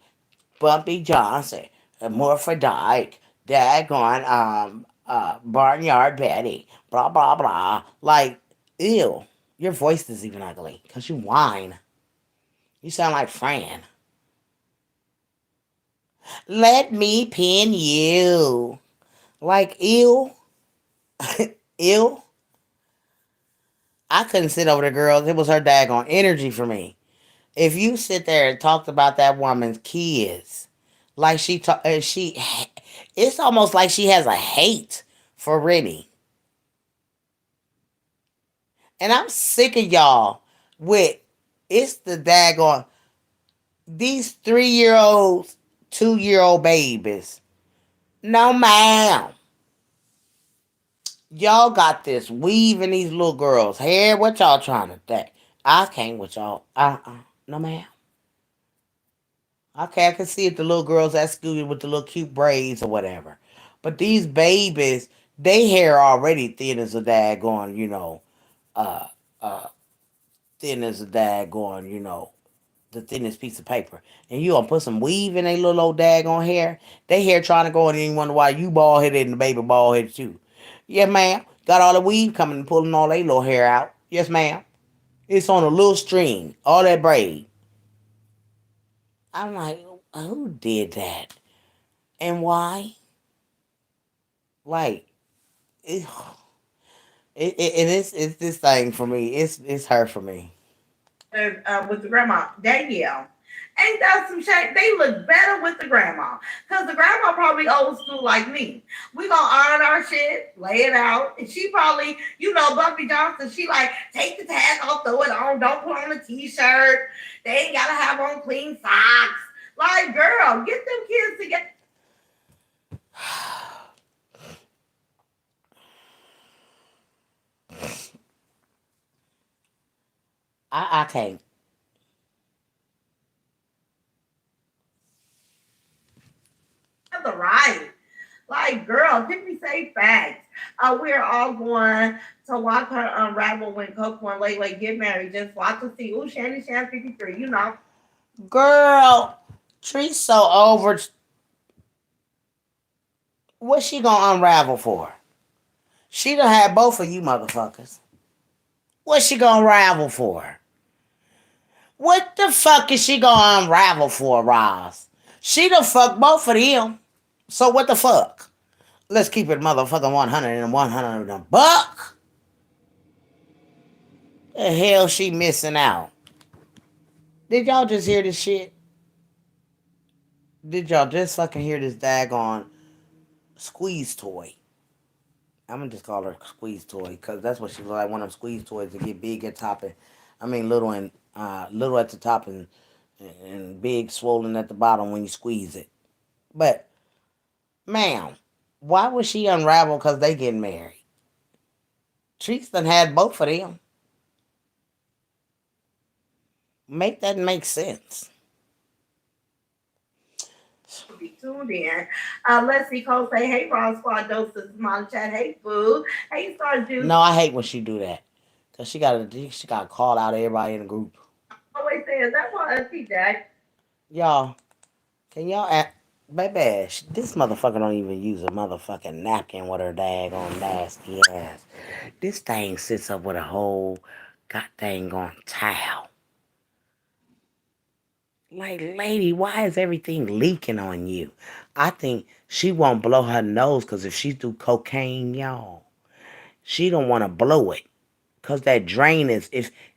Bumpy Johnson, Morphodike, daggone Barnyard Betty, blah blah blah. Like, ew. Your voice is even ugly because you whine. You sound like Fran. Let me pin you. Like, ew. Ew. I couldn't sit over the girls. It was her daggone energy for me. If you sit there and talked about that woman's kids, like it's almost like she has a hate for Rennie. And I'm sick of y'all with it's the daggone these 3-year olds, 2-year old babies. No, ma'am. Y'all got this weaving these little girls' hair. What y'all trying to think? I can't with y'all. No, ma'am. Okay, I can see it. The little girls at school with the little cute braids or whatever. But these babies, they hair already thin as a daggone, uh, uh, thin as a daggone, the thinnest piece of paper. And you gonna put some weave in their little old daggone hair. They hair trying to go in and you wonder why you bald headed and the baby bald headed too. Yeah, ma'am. Got all the weave coming and pulling all their little hair out. Yes, ma'am. It's on a little string. All that braid. I'm like, who did that? And why? Like, it, it's this thing for me. It's her for me. With the grandma, Danielle. Ain't that some shit? They look better with the grandma. Because the grandma probably old school like me. We gonna iron our shit, lay it out. And she probably, Bumpy Johnson, she like, take the tag off, throw it on, don't put on a t-shirt. They ain't gotta have on clean socks. Like, girl, get them kids together. I can't. The right. Like, girl, did we say facts? We're all going to watch her unravel when Coco and Lele get married. Just watch and see. Ooh, Shandy Shan 53, Girl, Tree's so over. What's she gonna unravel for? She done had both of you motherfuckers. What's she gonna unravel for? What the fuck is she gonna unravel for, Roz? She done fucked both of them. So what the fuck? Let's keep it motherfucking 100 and 100 and a buck. The hell she missing out? Did y'all just hear this shit? Did y'all just fucking hear this daggone squeeze toy? I'm gonna just call her squeeze toy because that's what she look like. One of them squeeze toys that get big at top and, I mean, little at the top and big swollen at the bottom when you squeeze it. But, ma'am, why would she unravel because they getting married? Treats done had both of them. Make that make sense. tuned in. Let's see, Cole say, hey, Raw Squad, doses, Molly Chat, hey, Boo, hey, Star Juice. No, I hate when she do that. Cause she gotta call out everybody in the group. Always says, that's why Auntie Jack. Y'all, can y'all act baby, this motherfucker don't even use a motherfucking napkin with her daggone nasty ass. This thing sits up with a whole goddamn on towel. Like, lady, why is everything leaking on you? I think she won't blow her nose because if she do cocaine, y'all, she don't want to blow it. Cause that drain is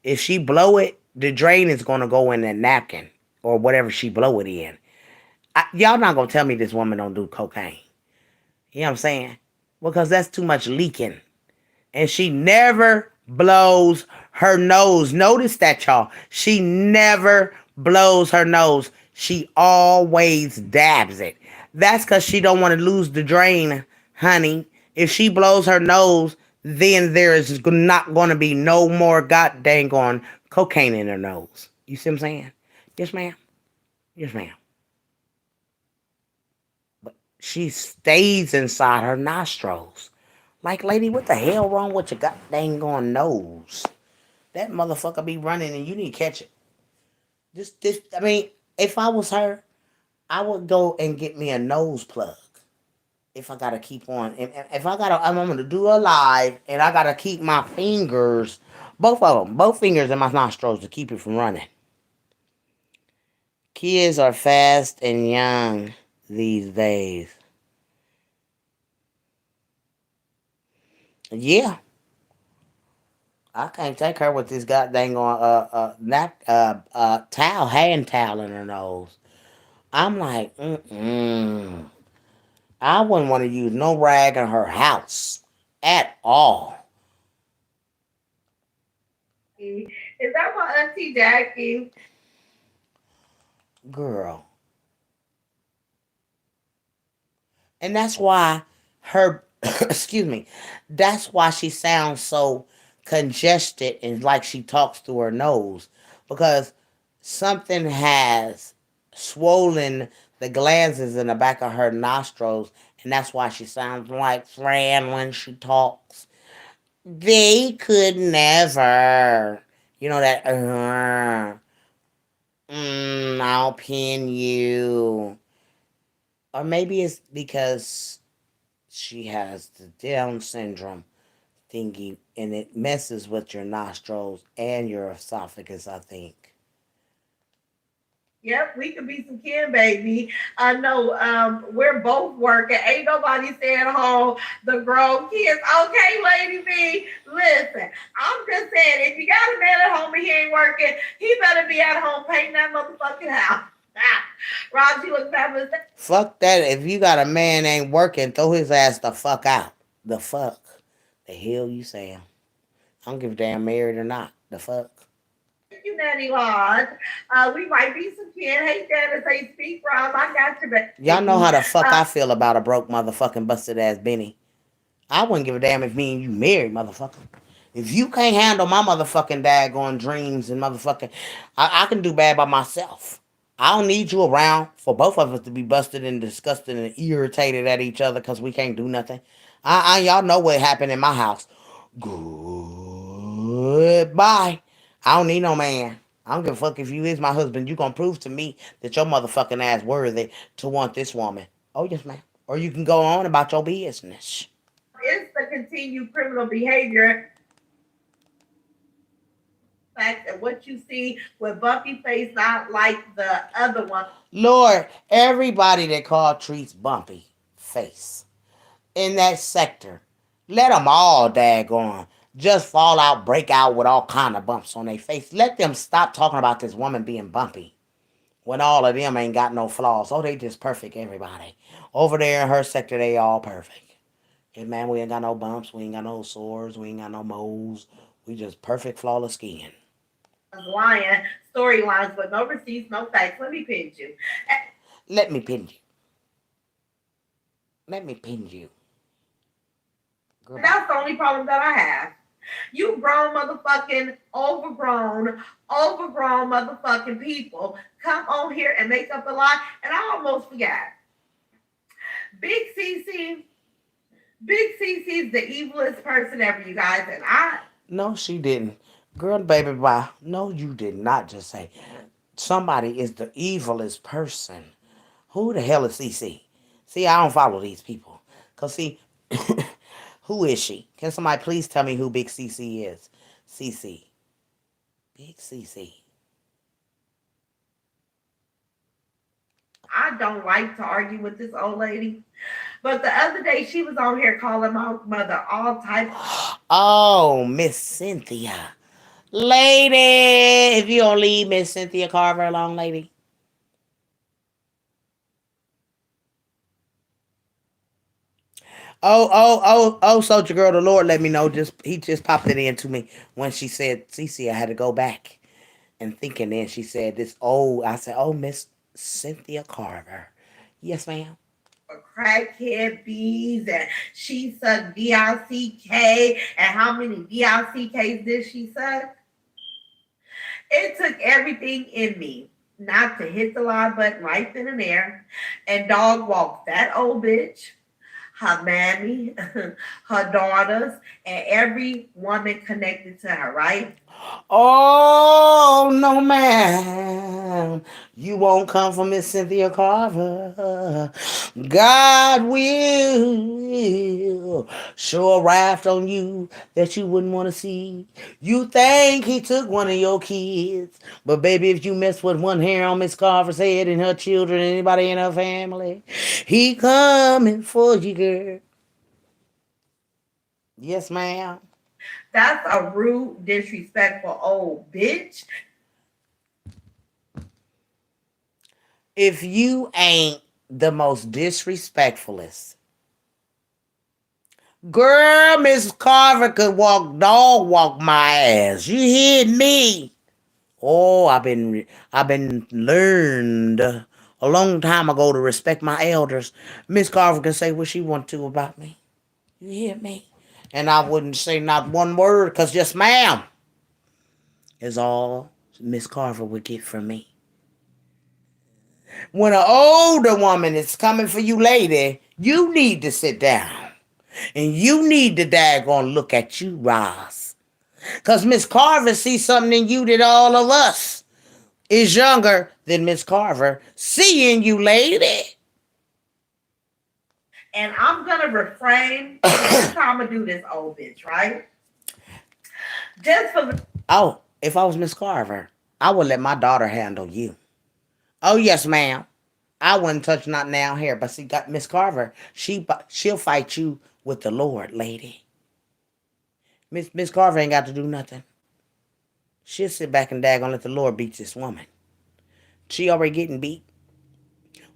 if she blow it, the drain is gonna go in that napkin or whatever she blow it in. Y'all not gonna tell me this woman don't do cocaine. You know what I'm saying? Because that's too much leaking. And she never blows her nose. Notice that, y'all. She never blows her nose. She always dabs it. That's because she don't want to lose the drain, honey. If she blows her nose, then there is not going to be no more god dang on cocaine in her nose. You see what I'm saying? Yes, ma'am. Yes, ma'am. But she stays inside her nostrils. Like, lady, what the hell wrong with your god dang on nose? That motherfucker be running and you need to catch it. I mean, if I was her, I would go and get me a nose plug. If I gotta keep on, if I'm gonna do a live and I gotta keep my fingers, both fingers in my nostrils to keep it from running. Kids are fast and young these days. Yeah, I can't take her with this goddamn hand towel in her nose. I'm like, I wouldn't want to use no rag in her house at all. Is that my Auntie Jackie? Girl. And that's why her, excuse me, that's why she sounds so congested and like she talks through her nose. Because something has swollen the glands in the back of her nostrils. And that's why she sounds like Fran when she talks. They could never. You know that, I'll pin you. Or maybe it's because she has the Down syndrome thingy and it messes with your nostrils and your esophagus, I think. Yep, we could be some kin, baby. I know we're both working. Ain't nobody staying home. The grown kids. Okay, Lady B, listen. I'm just saying, if you got a man at home and he ain't working, he better be at home painting that motherfucking house. Rob, you look fabulous. Fuck that. If you got a man ain't working, throw his ass the fuck out. The fuck? The hell you saying? I don't give a damn married or not. The fuck? You, Nanny Lodge. We might be some kin. Hey, Dennis, hey, speak, Rob. I got you, baby. Y'all know how the fuck I feel about a broke motherfucking busted ass Benny. I wouldn't give a damn if me and you married, motherfucker. If you can't handle my motherfucking daggone dreams and motherfucking, I can do bad by myself. I don't need you around for both of us to be busted and disgusted and irritated at each other because we can't do nothing. Y'all know what happened in my house. Goodbye. I don't need no man. I don't give a fuck if you is my husband. You gonna prove to me that your motherfucking ass worthy to want this woman. Oh yes, ma'am. Or you can go on about your business. It's the continued criminal behavior. Fact that what you see with Bumpy face not like the other one. Lord, everybody that called Treats Bumpy face in that sector, let them all daggone just fall out, break out with all kind of bumps on their face. Let them stop talking about this woman being bumpy when all of them ain't got no flaws. Oh, they just perfect, everybody. Over there in her sector, they all perfect. And man, we ain't got no bumps, we ain't got no sores, we ain't got no moles. We just perfect, flawless skin. Lying storylines with no receipts, no facts. Let me pin you. Let me pin you. Let me pin you. That's the only problem that I have. You grown motherfucking overgrown motherfucking people come on here and make up a lie, and I almost forgot. Big CC, Big CC is the evilest person ever, you guys. And No, she didn't. Girl, baby, why? No, you did not just say somebody is the evilest person. Who the hell is CC? See, I don't follow these people. Because, see, who is she? Can somebody please tell me who Big CC is? CC. Big CC. I don't like to argue with this old lady. But the other day she was on here calling my mother all types. Oh, Miss Cynthia. Lady, if you don't leave Miss Cynthia Carver alone, lady. Oh, soldier girl, the Lord let me know. He just popped it into me when she said, Cece, I had to go back and thinking then she said this I said, oh, Miss Cynthia Carver. Yes, ma'am. Crackhead bees and she sucked DLCK and how many DLCKs did she suck? It took everything in me not to hit the live button right then and there and dog walk that old bitch, her mammy, her daughters, and every woman connected to her, right? Oh, no, ma'am. You won't come from Miss Cynthia Carver. God will show a raft on you that you wouldn't want to see. You think he took one of your kids. But, baby, if you mess with one hair on Miss Carver's head and her children, anybody in her family, he coming for you, girl. Yes, ma'am. That's a rude, disrespectful old bitch. If you ain't the most disrespectfulest, girl, Miss Carver could dog walk my ass. You hear me? Oh, I've been learned a long time ago to respect my elders. Miss Carver can say what she want to about me. You hear me? And I wouldn't say not one word, because yes, ma'am, is all Miss Carver would get from me. When an older woman is coming for you, lady, you need to sit down. And you need to daggone look at you, Roz. Because Miss Carver sees something in you that all of us is younger than Miss Carver seeing you, lady. And I'm going to refrain. This is how I'm going to do this old bitch, right? Just for the... Oh, if I was Miss Carver, I would let my daughter handle you. Oh, yes, ma'am. I wouldn't touch not now here, but see, got Miss Carver. She'll fight you with the Lord, lady. Miss Carver ain't got to do nothing. She'll sit back and daggone let the Lord beat this woman. She already getting beat.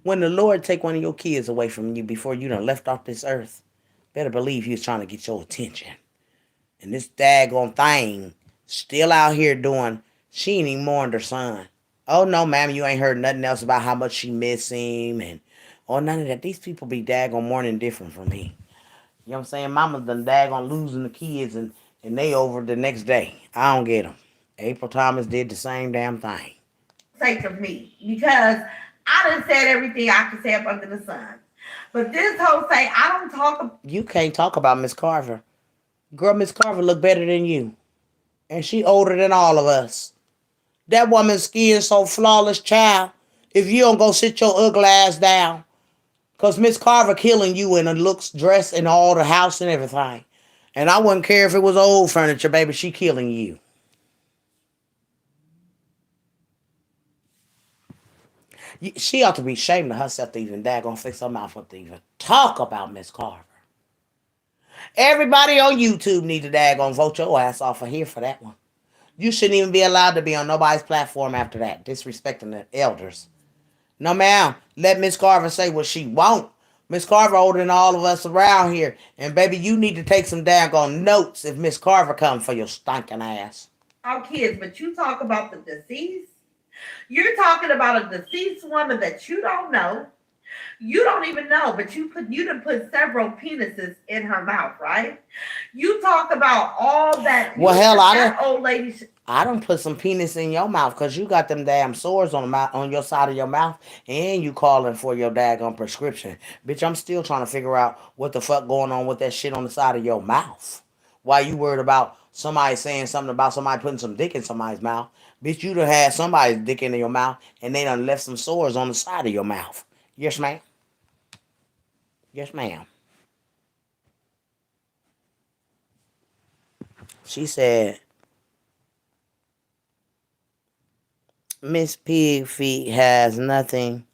When the Lord take one of your kids away from you before you done left off this earth, better believe he was trying to get your attention. And this daggone thing still out here doing, she ain't even mourned her son. Oh, no, ma'am, you ain't heard nothing else about how much she miss him and none of that. These people be daggone mourning different from me. You know what I'm saying? Mama's done daggone losing the kids and they over the next day. I don't get them. April Thomas did the same damn thing. Sake of me, because I done said everything I could say up under the sun. But this whole say, I don't talk... You can't talk about Miss Carver. Girl, Miss Carver look better than you. And she older than all of us. That woman's skin so flawless, child. If you don't go sit your ugly ass down. Because Miss Carver killing you in the looks, dress, and all the house and everything. And I wouldn't care if it was old furniture, baby. She killing you. She ought to be ashamed of herself to even daggone fix her mouth up to even talk about Miss Carver. Everybody on YouTube need to daggone vote your ass off of here for that one. You shouldn't even be allowed to be on nobody's platform after that, disrespecting the elders. No, ma'am. Let Miss Carver say what she want. Miss Carver older than all of us around here. And, baby, you need to take some daggone notes if Miss Carver come for your stinking ass. Our kids, but you talk about the deceased. You're talking about a deceased woman that you don't know. You don't even know, but you done put several penises in her mouth, right? You talk about all that. Well, hell, that old lady. I done put some penis in your mouth because you got them damn sores on the mouth, on your side of your mouth, and you calling for your daggone prescription. Bitch, I'm still trying to figure out what the fuck going on with that shit on the side of your mouth. Why you worried about somebody saying something about somebody putting some dick in somebody's mouth? Bitch, you done had somebody's dick in your mouth, and they done left some sores on the side of your mouth. Yes, ma'am. Yes, ma'am. She said, Miss Pig Feet has nothing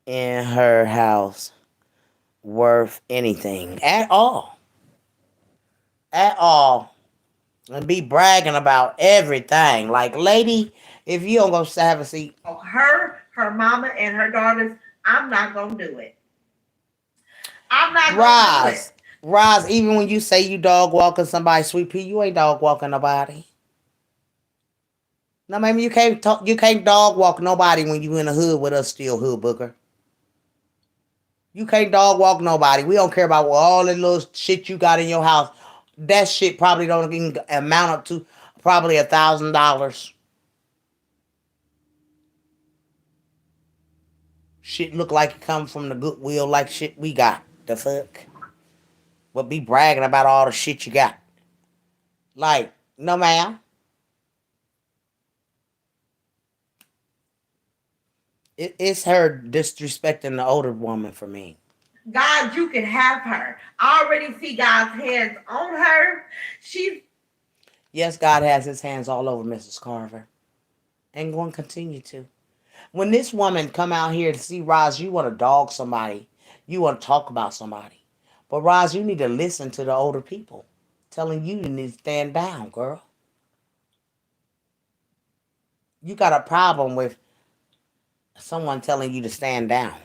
in her house worth anything at all. At all. And be bragging about everything. Like, lady, if you don't go have a seat. Her mama, and her daughters, I'm not gonna do it. I'm not gonna do it. Roz, even when you say you dog walking somebody, sweet pea, you ain't dog walking nobody. No, maybe you can't talk, you can't dog walk nobody when you in the hood with us still, hood booker. You can't dog walk nobody. We don't care about all the little shit you got in your house. That shit probably don't even amount up to probably $1,000. Shit look like it come from the Goodwill like shit we got. The fuck? But be bragging about all the shit you got. Like, no ma'am. It's her disrespecting the older woman for me. God, you can have her. I already see God's hands on her. She's Yes, God has his hands all over Mrs. Carver. And going to continue to. When this woman come out here to see Roz, you want to dog somebody. You want to talk about somebody. But Roz, you need to listen to the older people telling you need to stand down, girl. You got a problem with someone telling you to stand down.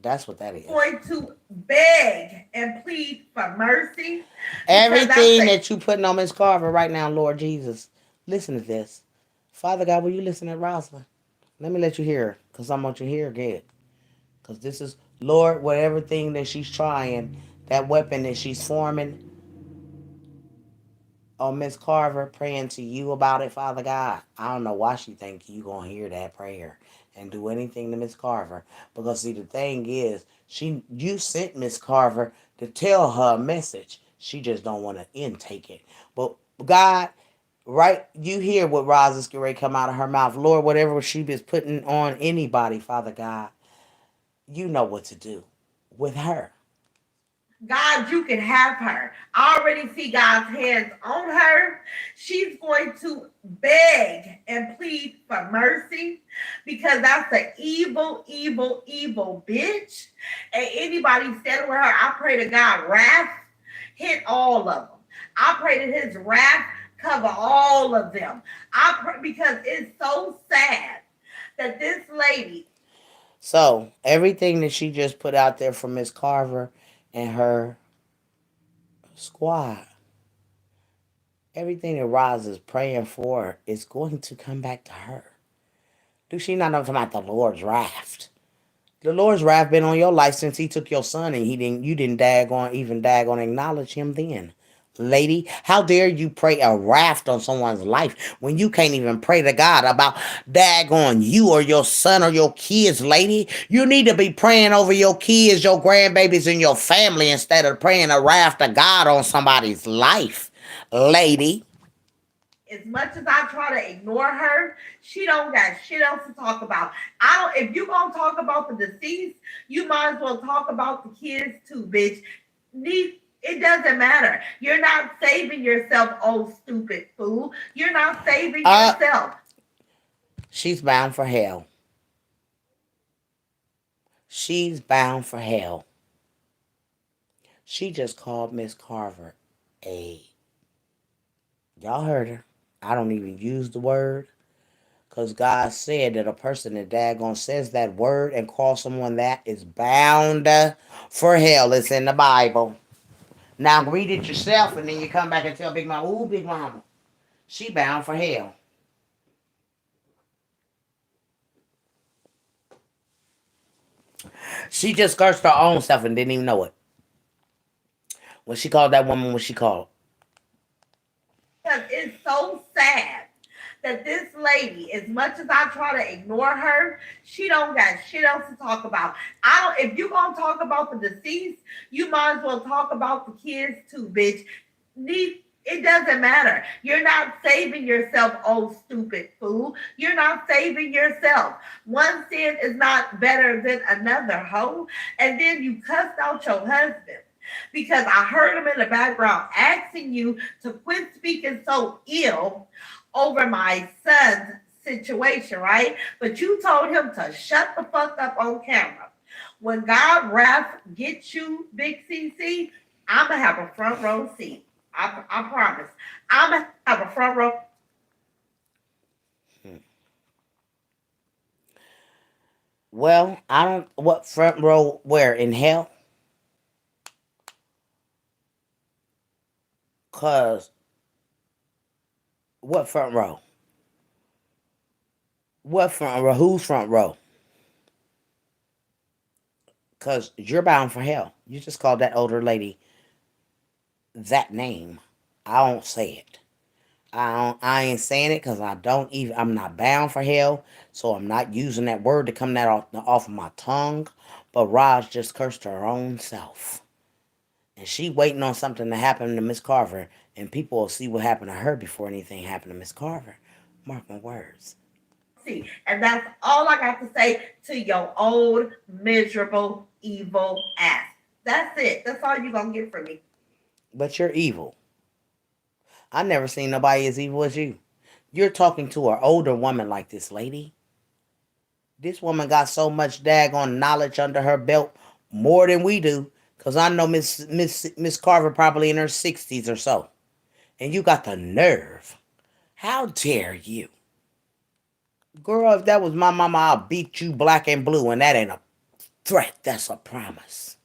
That's what that is. Going to beg and plead for mercy. Everything that you putting on Miss Carver right now, Lord Jesus, listen to this. Father God, will you listen to Rosalind? Let me let you hear, because I want you to hear good. Because this is, Lord, whatever thing that she's trying, that weapon that she's forming, oh, Miss Carver, praying to you about it, Father God. I don't know why she think you going to hear that prayer and do anything to Miss Carver. Because, see, the thing is, you sent Miss Carver to tell her a message. She just don't want to intake it. But, God, right, you hear what Roz is getting ready to come out of her mouth. Lord, whatever she is putting on anybody, Father God, you know what to do with her. God, you can have her. I already see God's hands on her. She's going to beg and plead for mercy because that's an evil, evil, evil bitch. And anybody standing with her, I pray to God, wrath hit all of them. I pray that his wrath cover all of them. I pray because it's so sad that this lady. So everything that she just put out there for Miss Carver and her squad, everything that Roz is praying for is going to come back to her. Do she not know about the Lord's wrath? The Lord's wrath been on your life since he took your son, and you didn't daggone acknowledge him then. Lady, how dare you pray a wrath on someone's life when you can't even pray to God about daggone you or your son or your kids, lady? You need to be praying over your kids, your grandbabies, and your family instead of praying a wrath to God on somebody's life, lady. As much as I try to ignore her, she don't got shit else to talk about. I don't. If you gonna talk about the deceased, you might as well talk about the kids too, bitch. It doesn't matter. You're not saving yourself, oh stupid fool. You're not saving yourself. She's bound for hell. She's bound for hell. She just called Miss Carver a. Y'all heard her. I don't even use the word. Because God said that a person that daggone says that word and calls someone that is bound for hell. It's in the Bible. Now read it yourself and then you come back and tell Big Mama, ooh, Big Mama, she bound for hell. She just cursed her own self and didn't even know it. When she called that woman, what she called? Because it's so sad that this lady, as much as I try to ignore her, she don't got shit else to talk about. I don't. If you gonna talk about the deceased, you might as well talk about the kids too, bitch. It doesn't matter. You're not saving yourself, oh stupid fool. You're not saving yourself. One sin is not better than another, hoe. And then you cussed out your husband because I heard him in the background asking you to quit speaking so ill over my son's situation, right? But you told him to shut the fuck up on camera. When God wrath gets you, Big CC, I'm gonna have a front row seat. I promise. I'm gonna have a front row. Well, I don't. What front row? Where in hell? Cause what front row? What front row? Who's front row? Cause you're bound for hell. You just called that older lady that name. I don't say it. I ain't saying it because I don't even. I'm not bound for hell, so I'm not using that word to come that off of my tongue. But Raj just cursed her own self, and she waiting on something to happen to Miss Carver, and people will see what happened to her before anything happened to Miss Carver. Mark my words. See, and that's all I got to say to your old miserable evil ass. That's it. That's all you're gonna get from me. But you're evil. I never seen nobody as evil as you. You're talking to an older woman like this, lady. This woman got so much daggone knowledge under her belt, more than we do. Cause I know Miss Carver probably in her 60s or so. And you got the nerve. How dare you? Girl, if that was my mama, I'll beat you black and blue, and that ain't a threat, that's a promise.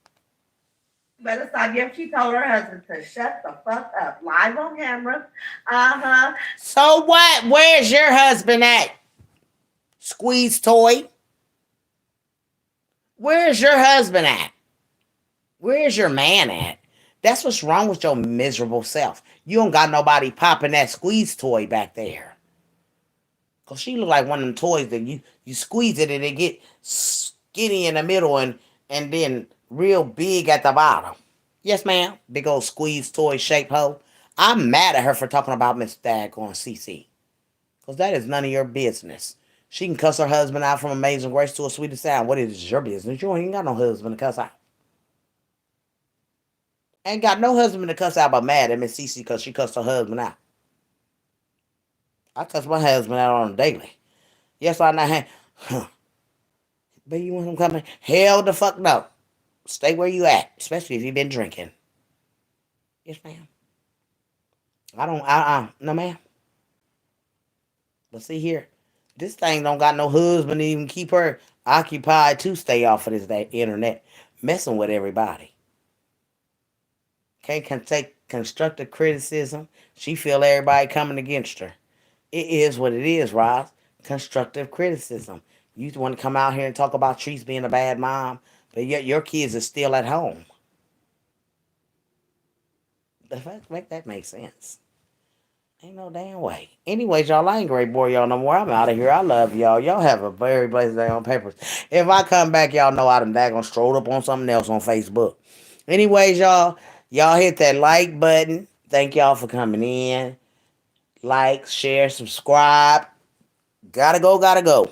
Better stop. Yep, she told her husband to shut the fuck up. Live on camera. Uh-huh. So what? Where's your husband at? Squeeze toy? Where's your husband at? Where's your man at? That's what's wrong with your miserable self. You don't got nobody popping that squeeze toy back there. Cause she look like one of them toys that you squeeze it and it get skinny in the middle and then real big at the bottom. Yes, ma'am. Big old squeeze toy shape hoe. I'm mad at her for talking about Miss Daggone CC. Cause that is none of your business. She can cuss her husband out from Amazing Grace to a Sweetest Sound. What is your business? You ain't got no husband to cuss out. Ain't got no husband to cuss out but mad at Miss CC because she cussed her husband out. I cuss my husband out on a daily. Yes, I know. Huh. But you want him coming? Hell the fuck no. Stay where you at, especially if you've been drinking. Yes, ma'am. I don't, no, ma'am. But see here, this thing don't got no husband to even keep her occupied to stay off of this internet, messing with everybody. Can't take constructive criticism. She feel everybody coming against her. It is what it is, Roz. Constructive criticism. You want to come out here and talk about Treese being a bad mom, but yet your kids are still at home. The fact make that make sense. Ain't no damn way. Anyways, y'all, I ain't great boy y'all no more. I'm out of here. I love y'all. Y'all have a very blessed day on papers. If I come back, y'all know I done daggone strolled up on something else on Facebook. Anyways, y'all hit that like button. Thank y'all for coming in. Like, share, subscribe. Gotta go, gotta go.